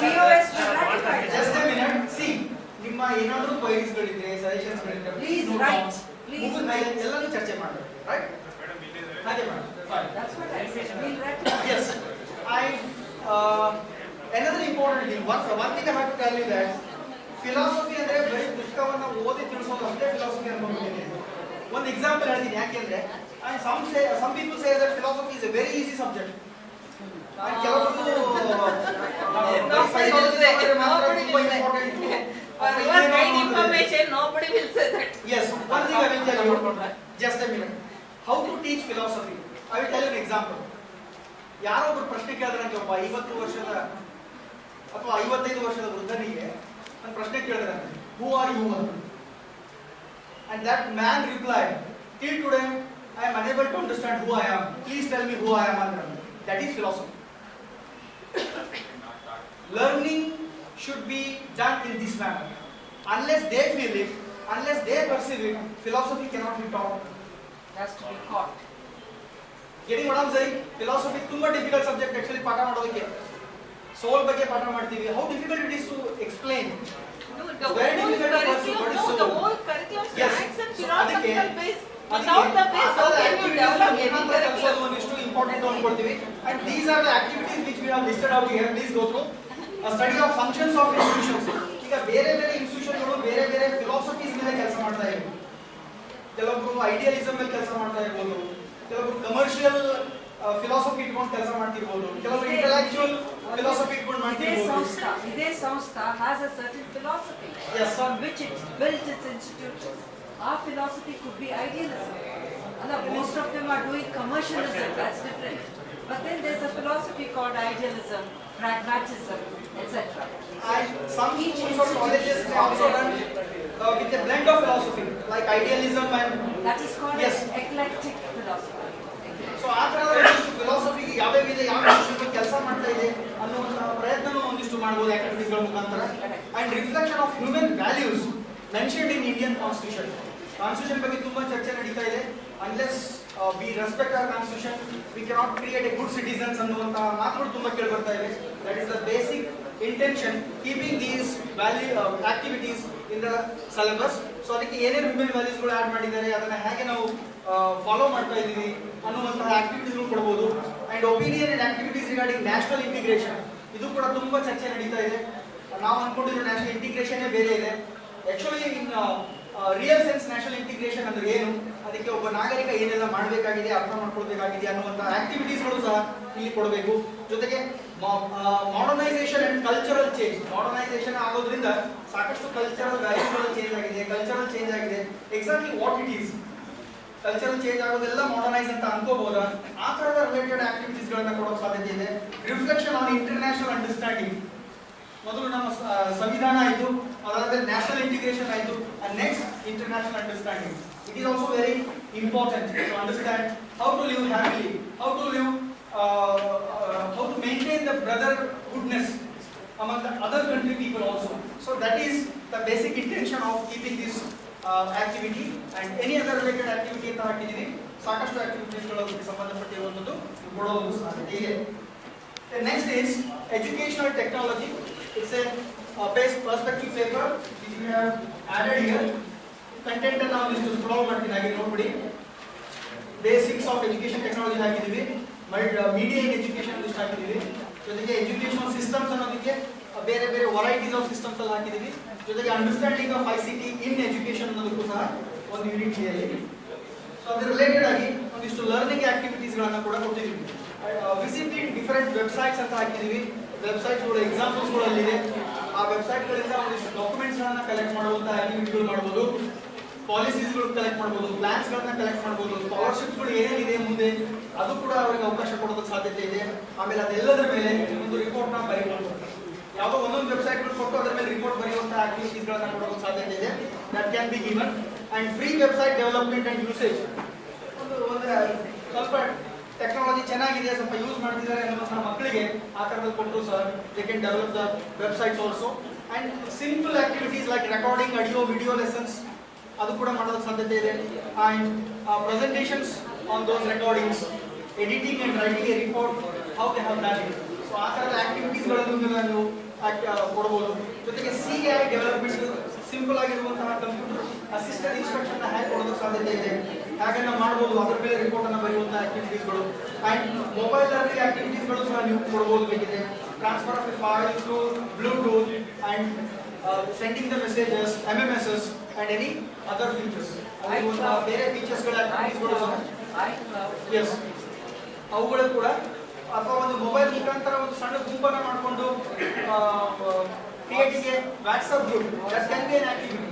BOS will ratify it. Just a minute. See, ನಿಮ್ಮ ಏನಾದರೂ ಕ್ವೈರೀಸ್ ಗಳಿದ್ರೆ, ಸಜೆಷನ್ಸ್ ಗಳಿದ್ರೆ Please write. Please write. ಎಲ್ಲಾನು ಚರ್ಚೆ ಮಾಡಿ, right? ಹಾಗೆ ಮಾಡಿ. That's what I said. We'll ratify. Yes. Another important thing, one thing I have to tell you that philosophy ಅಂದ್ರೆ ಬರೀ ಪುಸ್ತಕವನ್ನು ಓದಿ ತಿಳಿಸೋದು ಅಷ್ಟೇ ಫಿಲಾಸಫಿ ಅನ್ಕೊಂಡಿದ್ದೀನಿ. ಒಂದು ಎಕ್ಸಾಂಪಲ್ ಹೇಳ್ತೀನಿ. ಯಾಕೆಂದ್ರೆ some people say that philosophy is a very easy subject. And ಕೆಲವರು Nobody will say that. Yes, one thing I will tell you. Just a minute. How to teach philosophy? I will tell you an example. ಯಾರೋ ಒಬ್ಬರು ಪ್ರಶ್ನೆ ಕೇಳಿದ್ರೆ ನನಗೆ, ಒಬ್ಬ 50 ವರ್ಷದ ಅಥವಾ 55 ವರ್ಷದ ವೃದ್ಧನಿಗೆ ಒಂದು ಪ್ರಶ್ನೆ ಕೇಳಿದ್ರೆ, ಹೂ ಆರ್ ಯು ಅಂತ. And that man replied, till today I am unable to understand who I am. Please tell me who I am. That is philosophy. Learning should be done in this manner. Unless they feel it, unless they perceive it, philosophy cannot be taught. It has to be caught. Getting what I'm saying? Philosophy ತುಂಬಾ difficult subject actually ಪಾಠ ಮಾಡೋದಕ್ಕೆ. Soul ಬಗ್ಗೆ ಪಾಠ ಮಾಡ್ತೀವಿ. How difficult it is to explain. No, the whole curriculum lacks a philosophical base. Without the base, how can you develop any curriculum? ಒಂದಿಷ್ಟು important ಅನ್ಕೊಳ್ತೀವಿ. And these are the activities which we have listed out here. Please go through. A study of functions of institutions. ಈಗ ಬೇರೆ ಬೇರೆ ಇನ್ಸ್ಟಿಟ್ಯೂಷನ್ಗಳು ಬೇರೆ ಬೇರೆ philosophies ಮೇಲೆ ಕೆಲಸ ಮಾಡ್ತಾ ಇವೆ. ಕೆಲವೊಬ್ರು ಐಡಿಯಲಿಸಮ್ ಮೇಲೆ ಕೆಲಸ ಮಾಡ್ತಾ ಇರ್ಬೋದು, ಕೆಲವರು ಕಮರ್ಷಿಯಲ್ ಫಿಲಾಸಫಿ ಇಟ್ಕೊಂಡು ಕೆಲಸ ಮಾಡ್ತಿರ್ಬೋದು, ಕೆಲವರು ಇಂಟೆಲೆಕ್ಚುಯಲ್ ಫಿಲಾಸಫಿ ಇಟ್ಕೊಂಡು ಮಾಡ್ತಿರ್ಬೋದು. Iday Samstha has a certain philosophy on which it built its institutions. Our philosophy could be idealism. Most of them are doing commercialism, that's different. But then there's a philosophy called idealism, pragmatism, etc. And some schools or colleges have also done with a blend of philosophy, like idealism and that is called eclectic philosophy. So ಆ ತರದ ಒಂದಿಷ್ಟು ಫಿಲಾಸಫಿಗೆ ಯಾವ್ಯಾವ ಇದೆ, ಯಾವ ವಿಷಯಕ್ಕೆ ಕೆಲಸ ಮಾಡ್ತಾ ಇದೆ ಅನ್ನೋ ಪ್ರಯತ್ನನೂ ಒಂದಿಷ್ಟು ಮಾಡ್ಬೋದು ಆಕ್ಟಿವಿಟೀಸ್ಗಳ ಮುಖಾಂತರ. And reflection of human values mentioned in Indian constitution. Constitution ಬಗ್ಗೆ ತುಂಬಾ ಚರ್ಚೆ ನಡೀತಾ ಇದೆ. Unless we respect our constitution, we cannot create A good citizens ಅನ್ನುವಂತಹ ಮಾತುಗಳು ತುಂಬಾ ಕೇಳಿ ಬರ್ತಾ ಇವೆ. That is the basic intention keeping these value activities in the syllabus. So ಅದಕ್ಕೆ ಏನೇನು ಹ್ಯೂಮನ್ ವ್ಯಾಲ್ಯೂಸ್ಗಳು ಆಡ್ ಮಾಡಿದ್ದಾರೆ, ಅದನ್ನ ಹೇಗೆ ನಾವು ಫಾಲೋ ಮಾಡ್ತಾ ಇದ್ದೀವಿ ಅನ್ನುವಂತಹ ಆಕ್ಟಿವಿಟೀಸ್ಗಳು ಕೊಡ್ಬೋದು. And opinion and activities regarding national integration, ಇದು ಕೂಡ ತುಂಬಾ ಚರ್ಚೆ ನಡೀತಾ ಇದೆ. ನಾವು ಅನ್ಕೊಂಡಿರೋ ನ್ಯಾಷನಲ್ ಇಂಟಿಗ್ರೇಷನ್ ಬೇರೆ ಇದೆ. Actually in real sense national integration ಅಂದ್ರೆ ಏನು, ಅದಕ್ಕೆ ಒಬ್ಬ ನಾಗರಿಕ ಏನೆಲ್ಲ ಮಾಡಬೇಕಾಗಿದೆ, ಅರ್ಥ ಮಾಡ್ಕೊಳ್ಬೇಕಾಗಿದೆ ಅನ್ನುವಂತಹ ಆಕ್ಟಿವಿಟೀಸ್ಗಳು ಸಹ ಇಲ್ಲಿ ಕೊಡಬೇಕು. ಜೊತೆಗೆ modernisation and cultural change, modernisation ಆಗೋದ್ರಿಂದ ಸಾಕಷ್ಟು ಕಲ್ಚರಲ್ ವ್ಯಾಲ್ಯೂಗಳು ಚೇಂಜ್ ಆಗಿದೆ, ಕಲ್ಚರಲ್ ಚೇಂಜ್ ಆಗಿದೆ. Exactly what it is, cultural change ಆಗೋದೆಲ್ಲ ಮಾಡರ್ನೈಸ್ ಅಂತ ಅನ್ಕೋಬಹುದಾ, ಆ ತರದ ರಿಲೇಟೆಡ್ ಆಕ್ಟಿವಿಟೀಸ್ ಗಳನ್ನ ಕೊಡೋ ಸಾಧ್ಯತೆ ಇದೆ. ರಿಫ್ಲೆಕ್ಷನ್ ಆನ್ ಇಂಟರ್ನ್ಯಾಷನಲ್ ಅಂಡರ್ಸ್ಟ್ಯಾಂಡಿಂಗ್, ಮೊದಲು ನಮ್ಮ ಸಂವಿಧಾನ ಆಯಿತು, ಅದಾದ್ಮೇಲೆ ನ್ಯಾಷನಲ್ ಇಂಟಿಗ್ರೇಷನ್ ಆಯಿತು, and next international understanding. It is also very important to understand how to live happily, how to maintain the brotherhoodness among the other country people also. So that is the basic intention of keeping this activity and any other related activity ಅಂತ ಹಾಕಿದೀವಿ. ಸಾಕಷ್ಟು ಆಕ್ಟಿವಿಟೀಸ್ಗಳಿಗೆ ಸಂಬಂಧಪಟ್ಟಿರುವಂತದ್ದು ಕೊಡೋದು ಸಾಧ್ಯತೆ ಇದೆ. The next is educational technology. It's a base perspective paper which we have added here. Content ಅನ್ನು ನಾವು ಇಷ್ಟು scroll ಮಾಡ್ತೀನಿ, ಹಾಗೆ ನೋಡ್ಬಿಡಿ. ಬೇಸಿಕ್ಸ್ ಆಫ್ ಎಜುಕೇಶನ್ ಟೆಕ್ನಾಲಜಿ ಹಾಕಿದೀವಿ, ಮೀಡಿಯಾ ಇನ್ ಎಜುಕೇಶನ್ ಲಿಸ್ಟ್ ಹಾಕಿದೀವಿ. ಜೊತೆಗೆ ಎಜುಕೇಶನಲ್ ಸಿಸ್ಟಮ್ಸ್ ಅನ್ನೋದಕ್ಕೆ ಬೇರೆ ಬೇರೆ ವೆರೈಟೀಸ್ ಆಫ್ ಸಿಸ್ಟಮ್ಸ್ ಎಲ್ಲ ಹಾಕಿದೀವಿ. ಜೊತೆಗೆ understanding of ICT in education ಅನ್ನೋದಕ್ಕೂ ಸಹ ಒಂದು ಯೂನಿಟ್ ಇದೆ. ಸೊ ಅದ್ರ ರಿಲೇಟೆಡ್ ಆಗಿ ಒಂದಿಷ್ಟು ಲರ್ನಿಂಗ್ ಆಕ್ಟಿವಿಟೀಸ್ ಗಳನ್ನ ಕೂಡ ಕೊಟ್ಟಿದ್ದೀವಿ. ವಿಸಿಟಿಂಗ್ ಡಿಫರೆಂಟ್ ವೆಬ್ಸೈಟ್ಸ್ ಅಂತ ಹಾಕಿದೀವಿ. ವೆಬ್ಸೈಟ್ಸ್ಗಳು ಎಕ್ಸಾಂಪಲ್ಸ್ಗಳು ಅಲ್ಲಿದೆ. ಆ ವೆಬ್ಸೈಟ್ಗಳಿಂದ ಒಂದಿಷ್ಟು ಡಾಕ್ಯುಮೆಂಟ್ಸ್ ಗಳನ್ನ ಕಲೆಕ್ಟ್ ಮಾಡುವಂತಹ ಆಕ್ಟಿವಿಟಿಗಳು ಮಾಡಬಹುದು, ಪಾಲಿಸೀಸ್ಗಳು ಕಲೆಕ್ಟ್ ಮಾಡಬಹುದು, ಪ್ಲಾನ್ಸ್ ಗಳನ್ನ ಕಲೆಕ್ಟ್ ಮಾಡಬಹುದು, ಸ್ಕಾಲರ್ಶಿಪ್ಸ್ಗಳು ಏನೇನಿದೆ ಮುಂದೆ ಅದು ಕೂಡ ಅವರಿಗೆ ಅವಕಾಶ ಕೊಡೋದಕ್ಕೆ ಸಾಧ್ಯತೆ ಇದೆ. ಆಮೇಲೆ ಅದೆಲ್ಲದರ ಮೇಲೆ ಒಂದು ರಿಪೋರ್ಟ್ ನ ಬರೆಯಬಹುದು. ಯಾವುದೋ ಒಂದೊಂದು ವೆಬ್ಸೈಟ್ ಕೊಟ್ಟು ಅದರ ಮೇಲೆ ರಿಪೋರ್ಟ್ ಬರೆಯುವಂತಹ ಆಕ್ಟಿವಿಟೀಸ್ ಗಳನ್ನ ಕೊಡೋದಕ್ಕೆ ಸಾಧ್ಯತೆ ಇದೆ. That can be given. And free website development and usage, ಒಂದು ಸ್ವಲ್ಪ ಟೆಕ್ನಾಲಜಿ ಚೆನ್ನಾಗಿದೆ, ಸ್ವಲ್ಪ ಯೂಸ್ ಮಾಡ್ತಿದ್ದಾರೆ ಅನ್ನುವಂತಹ ಮಕ್ಕಳಿಗೆ ಆ ತರದಲ್ಲಿ ಕೊಟ್ಟರು ಸಹ they can develop the websites also. And simple activities like recording audio video lessons, ಅದು ಕೂಡ ಮಾಡೋದಕ್ಕೆ ಸಾಧ್ಯತೆ ಇದೆ. And presentations on those recordings, editing and writing a report, how they have done it. So ಆ ತರದ ಆಕ್ಟಿವಿಟೀಸ್ಗಳನ್ನು ನೀವು ಕೊಡಬಹುದು. ಜೊತೆಗೆ CAI ಡೆವಲಪ್ಮೆಂಟ್, ಸಿಂಪಲ್ ಆಗಿರುವಂತಹ ಕಂಪ್ಯೂಟರ್ ಅಸಿಸ್ಟೆಡ್ ಇನ್ಸ್ಟ್ರಕ್ಷನ್ ಹೇಗೆ ಕೊಡೋದಕ್ಕೆ ಸಾಧ್ಯತೆ ಇದೆ, ಹಾಗೆಲ್ಲ ಮಾಡಬಹುದು. ಅದರ ಮೇಲೆ ರಿಪೋರ್ಟ್ ಅನ್ನು ಬರೆಯುವಂತಹ ಆಕ್ಟಿವಿಟೀಸ್ಗಳು. ಅಂಡ್ ಮೊಬೈಲ್ ಲರ್ನಿಂಗ್ ಆಕ್ಟಿವಿಟೀಸ್ಗಳು ಸಹ ನೀವು ಕೊಡಬಹುದು ಬೇಕಿದೆ. Transfer of A file through Bluetooth and sending the messages, MMSs and any other features. ಬೇರೆ ಫೀಚರ್ಸ್ ಗಳ ಆಕ್ಟಿವಿಟೀಸ್ಗಳು ಸಹ yes ಅವುಗಳು ಕೂಡ, ಅಥವಾ ಒಂದು ಮೊಬೈಲ್ ಮುಖಾಂತರ ಒಂದು ಸಣ್ಣ ಗುಂಪನ್ನು ಮಾಡಿಕೊಂಡು creating a WhatsApp group, that can be an activity.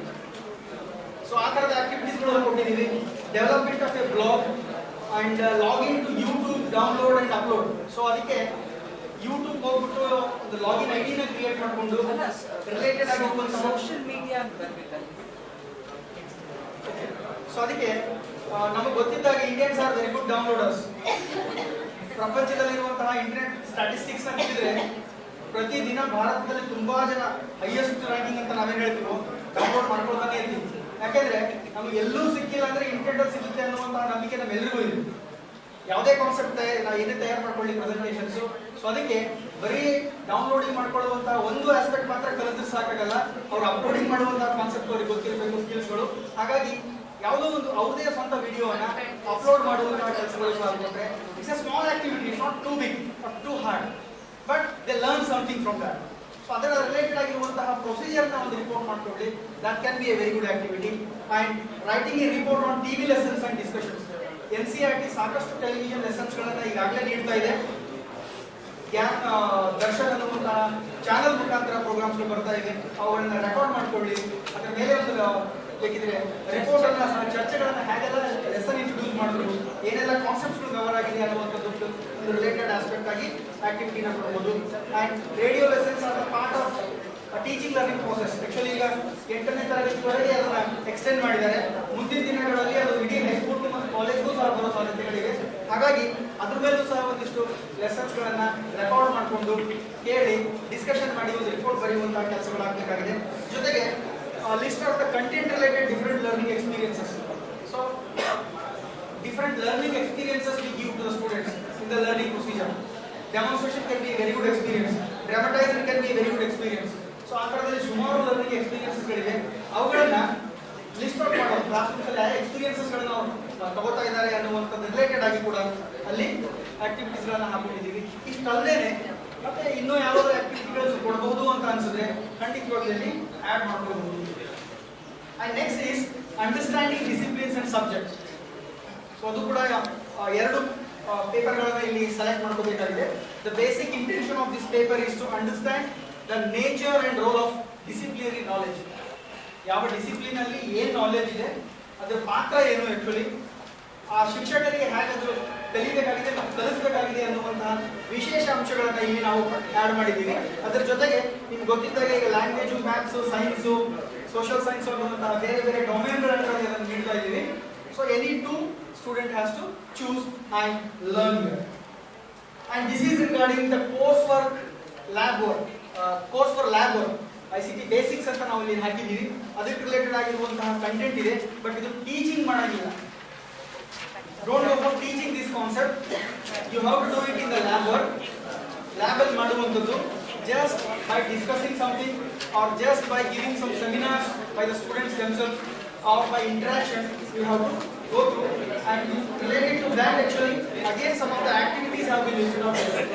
So ಆ ತರದ ಆಕ್ಟಿವಿಟೀಸ್ಗಳು ಕೊಟ್ಟಿದ್ದೀವಿ. Development of a blog and login to YouTube, download and upload. So ಅದಕ್ಕೆ ಯೂಟ್ಯೂಬ್ ಹೋಗ್ಬಿಟ್ಟು ಒಂದು ಲಾಗಿನ್ ID ನ ಕ್ರಿಯೇಟ್ ಮಾಡಿಕೊಂಡು ರಿಲೇಟೆಡ್ ಆಗಿರುವಂತಹ ಸೋಷಿಯಲ್ ಮೀಡಿಯಾ ಅಂತ ಬರಬೇಕಲ್ಲ. ಸೊ ಅದಕ್ಕೆ ನಮಗೆ ಗೊತ್ತಿದ್ದಾಗ Indians are very good downloaders. ಪ್ರಪಂಚದಲ್ಲಿರುವಂತಹ ಇಂಟರ್ನೆಟ್ ಸ್ಟ್ಯಾಟಿಸ್ಟಿಕ್ಸ್ ನ ನೋಡಿದ್ರೆ ಪ್ರತಿದಿನ ಭಾರತದಲ್ಲಿ ತುಂಬಾ ಜನ ಹೈಯೆಸ್ಟ್ ರ್ಯಾಂಕಿಂಗ್ ಅಂತ ನಾವೇನ್ ಹೇಳ್ತೀವೋ ಡೌನ್ಲೋಡ್ ಮಾಡ್ಕೊಳ್ತಾನೆ ಇರ್ತೀವಿ. ಯಾಕೆಂದ್ರೆ ನಮ್ಗೆ ಎಲ್ಲೂ ಸಿಕ್ಕಿಲ್ಲ ಅಂದ್ರೆ ಇಂಟರ್ನೆಟ್ ಅಲ್ಲಿ ಸಿಗುತ್ತೆ ಅನ್ನುವಂತಹ ನಂಬಿಕೆ ನಮ್ಮೆಲ್ಲರಿಗೂ ಇದೆ. ಯಾವುದೇ ಕಾನ್ಸೆಪ್ಟ್ ನಾವು ಏನೇ ತಯಾರು ಮಾಡ್ಕೊಳ್ಳಿ ಪ್ರೆಸೆಂಟೇಷನ್ಸ್, ಸೊ ಅದಕ್ಕೆ ಬರೀ ಡೌನ್ಲೋಡಿಂಗ್ ಮಾಡ್ಕೊಳ್ಳುವಂತಹ ಒಂದು ಆಸ್ಪೆಕ್ಟ್ ಮಾತ್ರ ಕಲಿಸಿದ್ರೆ ಸಾಕಾಗಲ್ಲ, ಅವ್ರು ಅಪ್ಲೋಡಿಂಗ್ ಮಾಡುವಂತಹ ಕಾನ್ಸೆಪ್ಟ್ ಅವ್ರಿಗೆ ಗೊತ್ತಿರಬೇಕು, ಸ್ಕಿಲ್ಸ್ಗಳು. ಹಾಗಾಗಿ ಯಾವುದೋ ಒಂದು ಅವ್ರದೇ ಸ್ವಂತ ವಿಡಿಯೋನ ಅಪ್ಲೋಡ್ ಮಾಡುವಂತಹ ಕೆಲಸಗಳು ಸಹ ಆಗ್ಬಿಟ್ರೆ it's a small activity, it's not too big not too hard, but they learn something from that. So ಅದರ ರಿಲೇಟೆಡ್ ಆಗಿರುವಂತಹ ಪ್ರೊಸೀಜರ್ ನ ಒಂದು ರಿಪೋರ್ಟ್ ಮಾಡ್ಕೊಳ್ಳಿ, that can be a very good activity. And writing a report on TV lessons and discussions. NCERT ಸಾಕಷ್ಟು television lessons ಗಳನ್ನ ಈಗಾಗಲೇ ನೀಡ್ತಾ ಇದೆ. ದರ್ಶನ್ ಅನ್ನುವಂತಹ ಚಾನಲ್ ಮುಖಾಂತರ ಪ್ರೋಗ್ರಾಮ್ಸ್ ಬರ್ತಾ ಇದೆ, ಅವುಗಳನ್ನ ರೆಕಾರ್ಡ್ ಮಾಡ್ಕೊಳ್ಳಿ. ಅದರ ಮೇಲೆ ಒಂದು ಬೇಕಿದ್ರೆ ರಿಪೋರ್ಟ್ ಅನ್ನ ಚರ್ಚೆಗಳನ್ನ ಹೇಗೆಲ್ಲ ಲೆಸನ್ ಇಂಟ್ರೊಡ್ಯೂಸ್ ಮಾಡಿದ್ರು, ಏನೆಲ್ಲ ಕಾನ್ಸೆಪ್ಟ್ಸ್ ಗಳು ಕವರ್ ಆಗಿದೆ ಅನ್ನುವಂಥದ್ದು ಒಂದು ರಿಲೇಟೆಡ್ ಆಸ್ಪೆಕ್ಟ್ ಆಗಿ ಆಕ್ಟಿವಿಟಿನ ಕೊಡಬಹುದು. And radio lessons are part of teaching learning process. Actually ಈಗ 8ನೇ ತರಗತಿವರೆಗೆ ಅದನ್ನ ಎಕ್ಸ್ಟೆಂಡ್ ಮಾಡಿದ್ದಾರೆ. ಮುಂದಿನ ದಿನಗಳಲ್ಲಿ ಅದು ಇಡೀ ಹೈಸ್ಕೂಲ್ ಮತ್ತು ಕಾಲೇಜ್ಗೂ ಸಹ ಬರೋ ಸಾಧ್ಯತೆಗಳಿವೆ. ಹಾಗಾಗಿ ಅದ್ರ ಮೇಲೂ ಸಹ ಒಂದಿಷ್ಟು ಲೆಸನ್ಸ್ ಗಳನ್ನ ರೆಕಾರ್ಡ್ ಮಾಡಿಕೊಂಡು ಕೇಳಿ ಡಿಸ್ಕಷನ್ ಮಾಡಿ ಒಂದು ರಿಪೋರ್ಟ್ ಬರೆಯುವಂತಹ ಕೆಲಸಗಳಾಗಬೇಕಾಗಿದೆ. ಜೊತೆಗೆ list of the content related different learning experiences. So different different learning experiences we give to the students in the learning procedure. Demonstration can be a very good experience. Dramatizing can be a very good experience. So ಆ ತರದಲ್ಲಿ ಸುಮಾರು learning experiences ಗಳಿವೆ. ಅವುಗಳನ್ನ list out ಮಾಡೋದು class rooms ಅಲ್ಲಿ ಯಾವ experiences ಗಳನ್ನ ನಾವು ತಗೋತಾ ಇದ್ದಾರೆ ಅನ್ನುವಂಥದ್ದು ರಿಲೇಟೆಡ್ ಆಗಿ ಕೂಡ ಅಲ್ಲಿ ಆಕ್ಟಿವಿಟೀಸ್ ಗಳನ್ನ ಹಾಕೊಂಡಿದ್ದೀವಿ. ಇಷ್ಟಲ್ಲದೇನೆ ಮತ್ತೆ ಇನ್ನೂ ಯಾವ್ದಾದ್ರು ಆಕ್ಟಿವಿಟಿಗಳು ಕೊಡಬಹುದು ಅಂತ ಅನ್ಸಿದ್ರೆ ಖಂಡಿತವಾಗ್ಲೂ ಇಲ್ಲಿ ಆಡ್ ಮಾಡಬಹುದು. And next is understanding disciplines and subjects. So ಅದು ಕೂಡ ಎರಡು ಪೇಪರ್ಗಳನ್ನು ಇಲ್ಲಿ select ಮಾಡ್ಕೋಬೇಕಾಗಿದೆ. The basic intention of this paper is to understand the nature and role of disciplinary knowledge. ಯಾವ ಡಿಸಿಪ್ಲಿನ್ ಅಲ್ಲಿ ಏನು ನಾಲೆಜ್ ಇದೆ, ಅದರ ಪಾತ್ರ ಏನು, ಆಕ್ಚುಲಿ ಆ ಶಿಕ್ಷಕರಿಗೆ ಹೇಗಾದ್ರೂ ಕಲಿಬೇಕಾಗಿದೆ ಮತ್ತು ಕಲಿಸಬೇಕಾಗಿದೆ ಅನ್ನುವಂತಹ ವಿಶೇಷ ಅಂಶಗಳನ್ನ ಇಲ್ಲಿ ನಾವು ಆಡ್ ಮಾಡಿದ್ದೀವಿ. ಅದರ ಜೊತೆಗೆ ನಿಮ್ಗೆ ಗೊತ್ತಿದ್ದಾಗ ಈಗ language, maths, science, social science ಅನ್ನುವಂತಹ ಬೇರೆ ಬೇರೆ ಡೊಮೇನ್ಗಳನ್ನು ಅದನ್ನು ನೀಡ್ತಾ ಇದ್ದೀವಿ. So any two student has to choose and learn here. And this is regarding the course work lab work, course for lab work ICT basics ಅಂತ ನಾವು ಇಲ್ಲಿ ಹಾಕಿದ್ದೀವಿ. ಅದಕ್ಕೆ ರಿಲೇಟೆಡ್ ಆಗಿರುವಂತಹ ಕಂಟೆಂಟ್ ಇದೆ, ಬಟ್ ಇದು ಟೀಚಿಂಗ್ ಮಾಡಂಗಿಲ್ಲ. Don't go for teaching this concept. You have to do it in the lab work. Lab ಅಲ್ಲಿ ಮಾಡುವಂಥದ್ದು just by discussing something or just by giving some seminars by the students themselves or by interaction, you have to go through. And related to that, actually again some of the activities have been listed out here.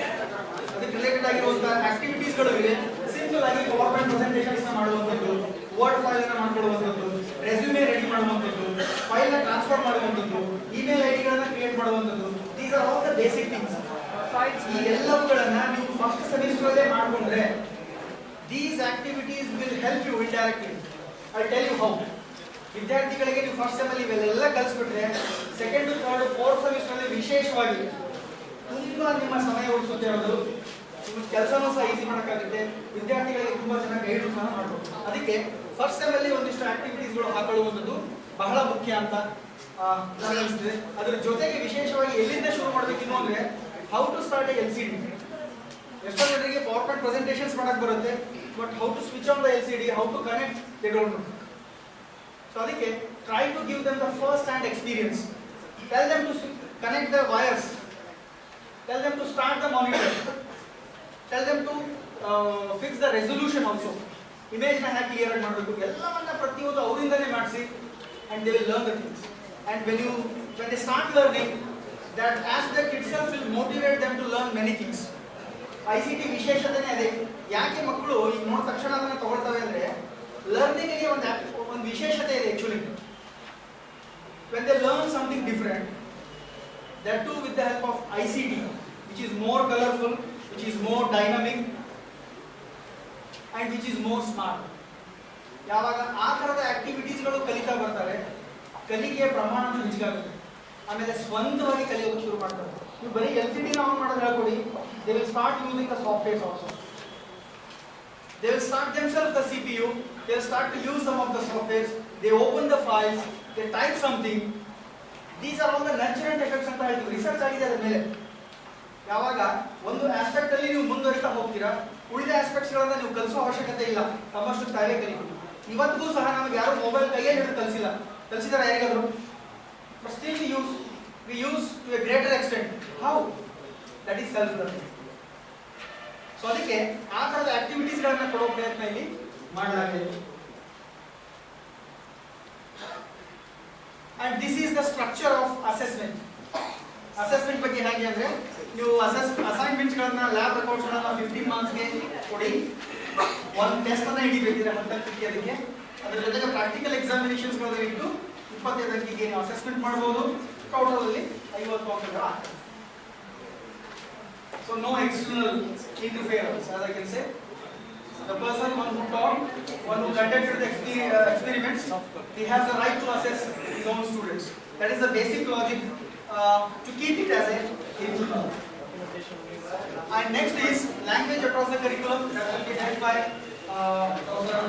ಅದಕ್ಕೆ related ಆಗಿರುವಂತಹ activities ಗಳು ಇದೆ. Simple ಆಗಿ power point presentations ನ ಮಾಡುವಂಥದ್ದು, word file ಅನ್ನು ಮಾಡ್ಕೊಳ್ಳುವಂಥದ್ದು, resume ready ಮಾಡುವಂಥದ್ದು, file ನ ಟ್ರಾನ್ಸ್ಫರ್ ಮಾಡುವಂಥದ್ದು, ಇಮೇಲ್ ಐಡಿ ಗಳನ್ನ ಕ್ರಿಯೇಟ್ ಮಾಡುವಂಥದ್ದು. These are all the basic things. ಈ ಎಲ್ಲವುಗಳನ್ನ ನೀವು ಫಸ್ಟ್ ಸೆಮಿಸ್ಟರ್ ಅಲ್ಲೇ ಮಾಡ್ಕೊಂಡ್ರೆ these activities will help you indirectly. I'll tell you how. ವಿದ್ಯಾರ್ಥಿಗಳಿಗೆ ನೀವು ಫಸ್ಟ್ ಸೆಮ್ ಅಲ್ಲಿ ಇವೆಲ್ಲ ಕಲಿಸ್ಬಿಟ್ರೆ ಸೆಕೆಂಡ್, ಥರ್ಡ್, ಫೋರ್ತ್ ಸೆಮಿಸ್ಟರ್ ಅಲ್ಲಿ ವಿಶೇಷವಾಗಿ ತುಂಬಾ ನಿಮ್ಮ ಸಮಯ ಉಳಿಸುತ್ತೆ. ಅದು ನಿಮ್ಮ ಕೆಲಸನೂ ಸಹ ಈಸಿ ಮಾಡೋಕ್ಕಾಗುತ್ತೆ, ವಿದ್ಯಾರ್ಥಿಗಳಿಗೆ ತುಂಬಾ ಚೆನ್ನಾಗಿ ಗೈಡ್ ಸಹ ಮಾಡ್ಬೋದು. ಅದಕ್ಕೆ ಫಸ್ಟ್ ಸೆಮ್ ಅಲ್ಲಿ ಒಂದಿಷ್ಟು ಆಕ್ಟಿವಿಟೀಸ್ಗಳು ಹಾಕೊಳ್ಳುವಂಥದ್ದು ಬಹಳ ಮುಖ್ಯ ಅಂತ ನನಗೆ ಅನಿಸ್ತದೆ. ಅದರ ಜೊತೆಗೆ ವಿಶೇಷವಾಗಿ ಎಲ್ಲಿಂದ ಶುರು ಮಾಡಬೇಕಿನ್ನು ಅಂದ್ರೆ how to start a LCD. ಎಷ್ಟೋ ಜನರಿಗೆ ಪವರ್ ಪಾಯಿಂಟ್ ಪ್ರೆಸೆಂಟೇಷನ್ಸ್ ಮಾಡಕ್ಕೆ ಬರುತ್ತೆ, but how to switch on the LCD, how to connect, they don't know. So ಅದಕ್ಕೆ try to give them the first hand experience. Tell them to connect the wires, tell them to start the monitor, tell them to fix the resolution also. ಇಮೇಜ್ನ ಹೇಗೆ clear ಆಗಿ ಮಾಡಬೇಕು ಎಲ್ಲವನ್ನ ಪ್ರತಿಯೊಂದು ಅವರಿಂದನೇ ಮಾಡಿಸಿ, and they will learn the things. And when they start learning, that aspect itself will motivate them to learn many things. ICT ವಿಶೇಷತೆನೇ ಅದೇ. ಯಾಕೆ ಮಕ್ಕಳು ಈಗ ನೋಡಿದ ತಕ್ಷಣ ಅದನ್ನ ತಗೊಳ್ತವೆ ಅಂದ್ರೆ ಲರ್ನಿಂಗ್ ಗೆ ಒಂದು ವಿಶೇಷತೆ ಇದೆ actually. when they learn something different, that too with the help of ICT, which is more colorful, which is more dynamic and which is more smart. ಯಾವಾಗ ಆ ತರದ ಆಕ್ಟಿವಿಟೀಸ್ ಗಳು ಕಲಿತಾ ಬರ್ತಾರೆ, ಕಲಿಕೆಯ ಪ್ರಮಾಣ ಹೆಚ್ಚಾಗುತ್ತೆ. ಆಮೇಲೆ ಸ್ವಂತವಾಗಿ ಕಲಿಯೋಕೆ ಶುರು ಮಾಡ್ತಾರೆ. ನೀವು ಬರೀ LCD ನ ಆನ್ ಮಾಡೋದು ಹೇಳ್ಕೊಡಿ, they will start using the softwares also. They will start themselves the CPU, they will start to use some of the softwares, they open the files, they type something. These are all the nurturant effects ಅಂತ ಹೇಳ್ತೀವಿ. Research ಆಗಿದೆ ಅದರ ಮೇಲೆ. ಯಾವಾಗ ಒಂದು aspect ಅಲ್ಲಿ ನೀವು ಮುಂದುವರಿತಾ ಹೋಗ್ತೀರಾ, ಉಳಿದ ಆಸ್ಪೆಕ್ಟ್ಸ್ ಗಳನ್ನ ನೀವು ಕಲಿಸೋ ಅವಶ್ಯಕತೆ ಇಲ್ಲ, ತಮ್ಮಷ್ಟು ತಾವೇ ಕಲಿಬಹುದು. ಇವತ್ತಿಗೂ ಸಹ ನಮಗೆ ಯಾರು ಮೊಬೈಲ್ ಕೈಯಲ್ಲಿ ಹಿಡಿದು ಕಲಿಸಿದಾರೆ ಯಾರಿಗಾದ್ರು? But still we use to a greater extent. How? That is self-learning. So ಅದಕ್ಕೆ ಆ ತರದ ಆಕ್ಟಿವಿಟೀಸ್ ಗಳನ್ನ ಕೊಡೋ ಪ್ರಯತ್ನ ಇಲ್ಲಿ ಮಾಡಲಾಗಿದೆ. And this is the structure of assessment. Assessment ಬಗ್ಗೆ ಹೇಗೆ ಅಂದ್ರೆ ನೀವು ಅಸೈನ್ಮೆಂಟ್ಸ್ ಗಳನ್ನ ಲ್ಯಾಬ್ ರೆಕಾರ್ಡ್ಸ್ ಗಳನ್ನ 15 ಮಾರ್ಕ್ಸ್ ಗೆ ಕೊಡಿ, ಒಂದು ಟೆಸ್ಟ್ ಅನ್ನ ಹಿಡಿಬೇಕಿದ್ರೆ 10 ಅಂಕಕ್ಕೆ. ಅದಕ್ಕೆ ಅದರ ಜೊತೆಗೆ ಪ್ರಾಕ್ಟಿಕಲ್ ಎಕ್ಸಾಮಿನೇಷನ್ಸ್ ಗಳನ್ನ ಇಟ್ಟು 25 ಅಂಕಿಗೆ ನೀವು ಅಸೆಸ್ಮೆಂಟ್ ಮಾಡಬಹುದು. ಟೋಟಲ್ ಅಲ್ಲಿ 50 ಅಂಕಗಳು ಆಗ್ತದೆ. So no external interference, as I can say. The person who taught, one who conducted the experiments, he has the right to assess his own students. That is the basic logic to keep it as a input. And next is language across the curriculum, that will be held by Professor